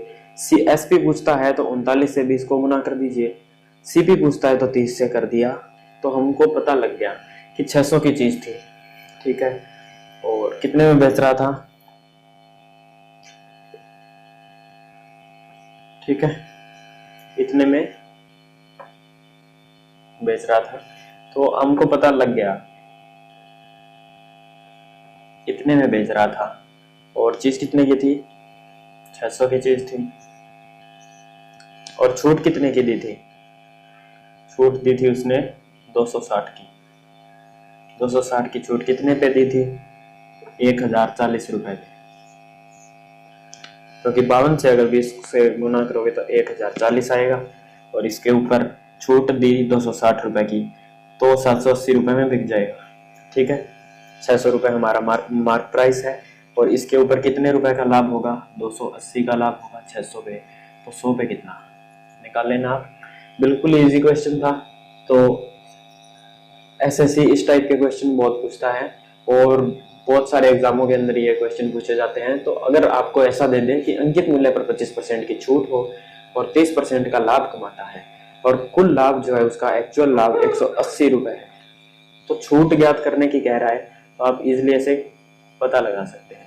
एसपी पूछता है तो 39 से 20 को गुना कर दीजिए, सीपी पूछता है तो 30 से कर दिया, तो हमको पता लग गया कि 600 की चीज थी, ठीक है। और कितने में बेच रहा था, ठीक है, इतने में बेच रहा था, तो हमको पता लग गया इतने में बेच रहा था। और चीज कितने की थी, 600 की चीज थी। और छूट कितने की दी थी, छूट दी थी उसने 260 की। 260 की छूट कितने पे दी थी, 1040 रुपए पे, क्योंकि 52 से अगर 20 से गुना करोगे तो 1040 आएगा। और इसके ऊपर छूट दी 260 रुपए की, तो 780 रुपए में बिक जाएगा, ठीक है। 600 रुपए हमारा मार्क प्राइस है, और इसके ऊपर कितने रुपए का लाभ होगा, 280 का लाभ होगा 600 पे, तो 100 पे कितना निकाल लेना आप। बिल्कुल इजी क्वेश्चन था। तो एसएससी इस टाइप के क्वेश्चन बहुत पूछता है, और बहुत सारे एग्जामों के अंदर ये क्वेश्चन पूछे जाते हैं। तो अगर आपको ऐसा दे दें कि अंकित मूल्य पर 25% की छूट हो और 30% का लाभ कमाता है, और कुल लाभ जो है उसका एक्चुअल लाभ 180 रुपए है, तो छूट ज्ञात करने की कह रहा है, तो आप इजिली ऐसे पता लगा सकते हैं।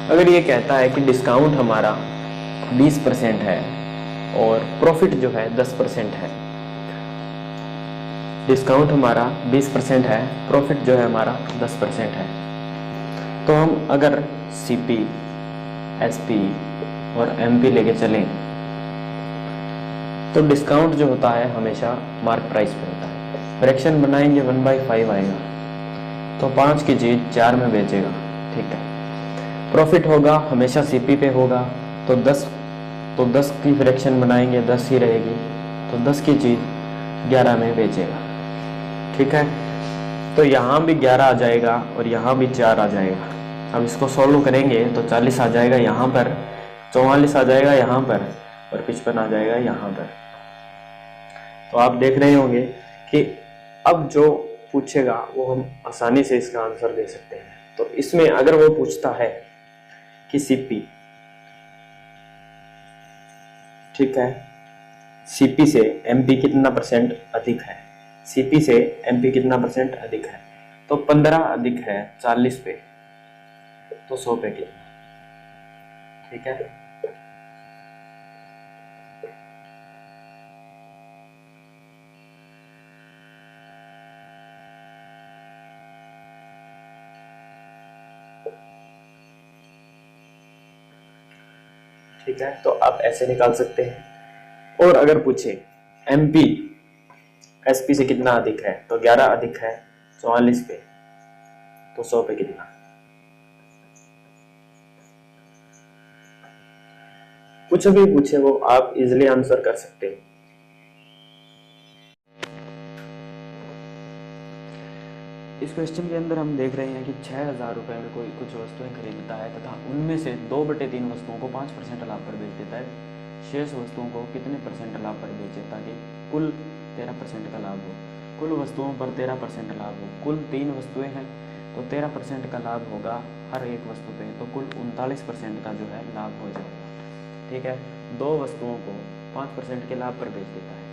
अगर ये कहता है कि डिस्काउंट हमारा 20% है और प्रॉफिट जो है 10% है, डिस्काउंट हमारा 20% है, प्रॉफिट जो है हमारा 10% है, तो हम अगर सीपी, एसपी और एमपी लेके चलें तो डिस्काउंट जो होता है हमेशा मार्क प्राइस पे होता है। फ्रैक्शन बनाएंगे 1/5 आएगा, तो 5 की चीज 4 में बेचेगा, ठीक है। प्रॉफिट होगा हमेशा सीपी पे होगा, तो 10 की फ्रैक्शन बनाएंगे 10 ही रहेगी, तो 10 की चीज 11 में बेचेगा, ठीक है। तो यहाँ भी 11 आ जाएगा और यहाँ भी 4 आ जाएगा। अब इसको सॉल्व करेंगे तो 40 आ जाएगा यहाँ पर, 44 आ जाएगा यहाँ पर, और 55 आ जाएगा यहाँ पर। तो आप देख रहे होंगे कि अब जो पूछेगा वो हम आसानी से इसका आंसर दे सकते हैं। तो इसमें अगर वो पूछता है कि सीपी, ठीक है, सीपी से एमपी कितना परसेंट अधिक है, सीपी से एमपी कितना परसेंट अधिक है, तो 15 अधिक है 40 पे, तो 100 पे कितना, ठीक है। ठीक है, तो आप ऐसे निकाल सकते हैं। और अगर पूछे MP SP से कितना अधिक है, तो 11 अधिक है 44 पे, तो 100 पे कितना। कुछ भी पूछे वो आप इजिली आंसर कर सकते हो। इस क्वेश्चन के अंदर हम देख रहे हैं कि 6,000 रुपये में कोई कुछ वस्तुएं खरीदता है तथा उनमें से 2/3 वस्तुओं को 5% लाभ पर बेच देता है। शेष वस्तुओं को कितने % लाभ पर बेचे ताकि कुल 13% का लाभ हो। कुल वस्तुओं पर 13% लाभ हो। कुल 3 वस्तुएं हैं तो 13% का लाभ होगा हर एक वस्तु पे, तो कुल 39% का जो है लाभ हो जाएगा। ठीक है, 2 वस्तुओं को 5% के लाभ पर बेच देता है।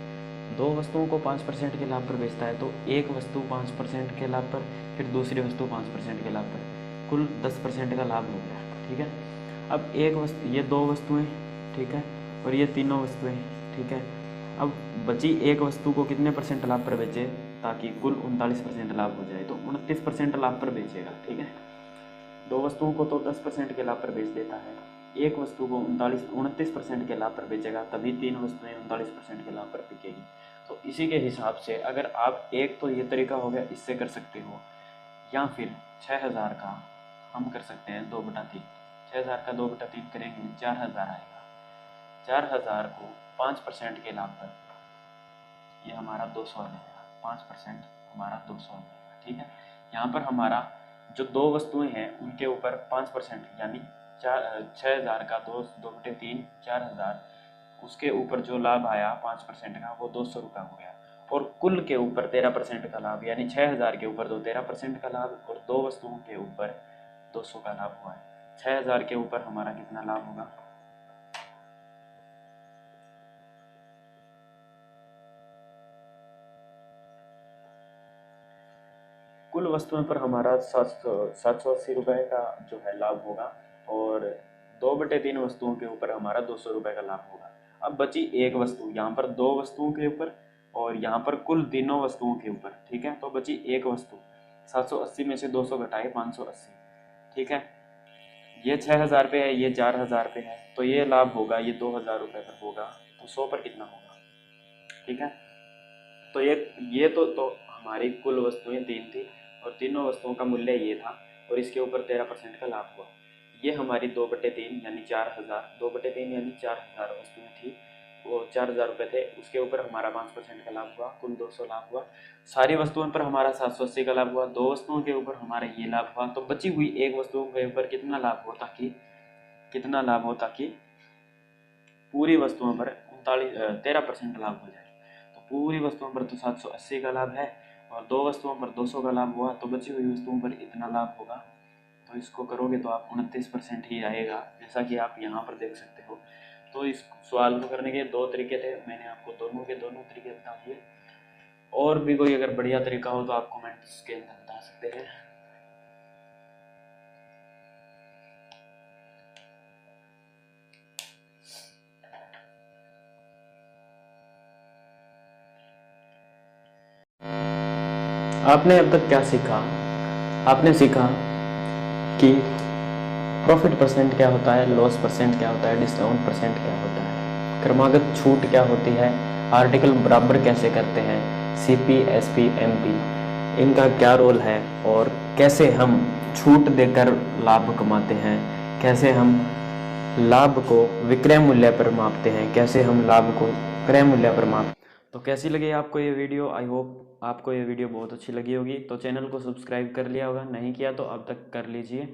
2 वस्तुओं को 5% के लाभ पर बेचता है तो एक वस्तु 5% के लाभ पर, फिर दूसरी वस्तु 5% के लाभ पर, कुल 10% का लाभ हो गया। ठीक है, अब एक वस्तु, ये 2 वस्तुएं, ठीक है, और ये तीनों वस्तुएं, ठीक है। अब बची एक वस्तु को कितने % लाभ पर बेचे ताकि कुल 39% लाभ हो जाए, तो 29% लाभ पर बेचेगा। ठीक है, 2 वस्तुओं को तो 10% के लाभ पर बेच देता है, एक वस्तु को 29% के लाभ पर बेचेगा, तभी 3 वस्तुएं 39% के लाभ पर बिकेगी। तो इसी के हिसाब से अगर आप एक तो ये तरीका हो गया, इससे कर सकते हो, या फिर 6,000 का हम कर सकते हैं 2/3। 6,000 का 2/3 करेंगे 4,000 आएगा। 4,000 को 5% के लाभ पर, ये हमारा 200 आ जाएगा। 5% हमारा 200 आ जाएगा। ठीक है, यहाँ पर हमारा जो 2 वस्तुएं हैं उनके ऊपर 5% यानी 6,000 का 2/3 4,000, उसके ऊपर जो लाभ आया 5% का वो 200 रुपये हो गया। और कुल के ऊपर 13% का लाभ, यानी 6,000 के ऊपर तो 13% का लाभ और 2 वस्तुओं के ऊपर 200 का लाभ हुआ है। 6,000 के ऊपर हमारा कितना लाभ होगा, कुल वस्तुओं पर हमारा 780 रुपये का जो है लाभ होगा, और 2/3 वस्तुओं के ऊपर हमारा 200 रुपये का लाभ होगा। अब बची एक वस्तु, यहाँ पर 2 वस्तुओं के ऊपर और यहाँ पर कुल तीनों वस्तुओं के ऊपर। ठीक है, तो बची एक वस्तु, 780 में से 200 घटाए 580। ठीक है, ये 6,000 पे है, ये 4,000 पे है, तो ये लाभ होगा, ये 2,000 रुपये पर होगा, तो 100 पर कितना होगा। ठीक है, तो ये तो हमारी कुल वस्तुएं 3 थी और तीनों वस्तुओं का मूल्य ये था और इसके ऊपर 13% का लाभ हुआ। ये हमारी 2/3 यानी 4,000, 2/3 यानी 4,000 वस्तुएं थी, वो 4,000 रुपये थे, उसके ऊपर हमारा 5% का लाभ हुआ, कुल 200 लाभ हुआ। सारी वस्तुओं पर हमारा 780 का लाभ हुआ, 2 वस्तुओं के ऊपर हमारा ये लाभ हुआ, तो बची हुई एक वस्तुओं के ऊपर कितना लाभ हो ताकि पूरी वस्तुओं पर 13% लाभ हो जाए। तो पूरी वस्तुओं पर तो 780 का लाभ है और 2 वस्तुओं पर 200 का लाभ हुआ, तो बची हुई वस्तुओं पर इतना लाभ होगा। तो इसको करोगे तो आप 29% ही आएगा, जैसा कि आप यहाँ पर देख सकते हो। तो इस सवाल को करने के 2 तरीके थे, मैंने आपको दोनों के दोनों तरीके बता दिए। और भी कोई अगर बढ़िया तरीका हो तो आप कमेंट्स के अंदर बता सकते हैं। आपने अब तक क्या सीखा? आपने सीखा कि प्रॉफिट % क्या होता है, लॉस % क्या होता है, डिस्काउंट % क्या होता है, क्रमागत छूट क्या होती है, आर्टिकल बराबर कैसे करते हैं, CP, SP, MP इनका क्या रोल है, और कैसे हम छूट देकर लाभ कमाते हैं, कैसे हम लाभ को विक्रय मूल्य पर मापते हैं, कैसे हम लाभ को क्रय मूल्य पर मापते हैं। तो कैसी लगी आपको ये वीडियो? आई होप आपको ये वीडियो बहुत अच्छी लगी होगी। तो चैनल को सब्सक्राइब कर लिया होगा, नहीं किया तो अब तक कर लीजिए।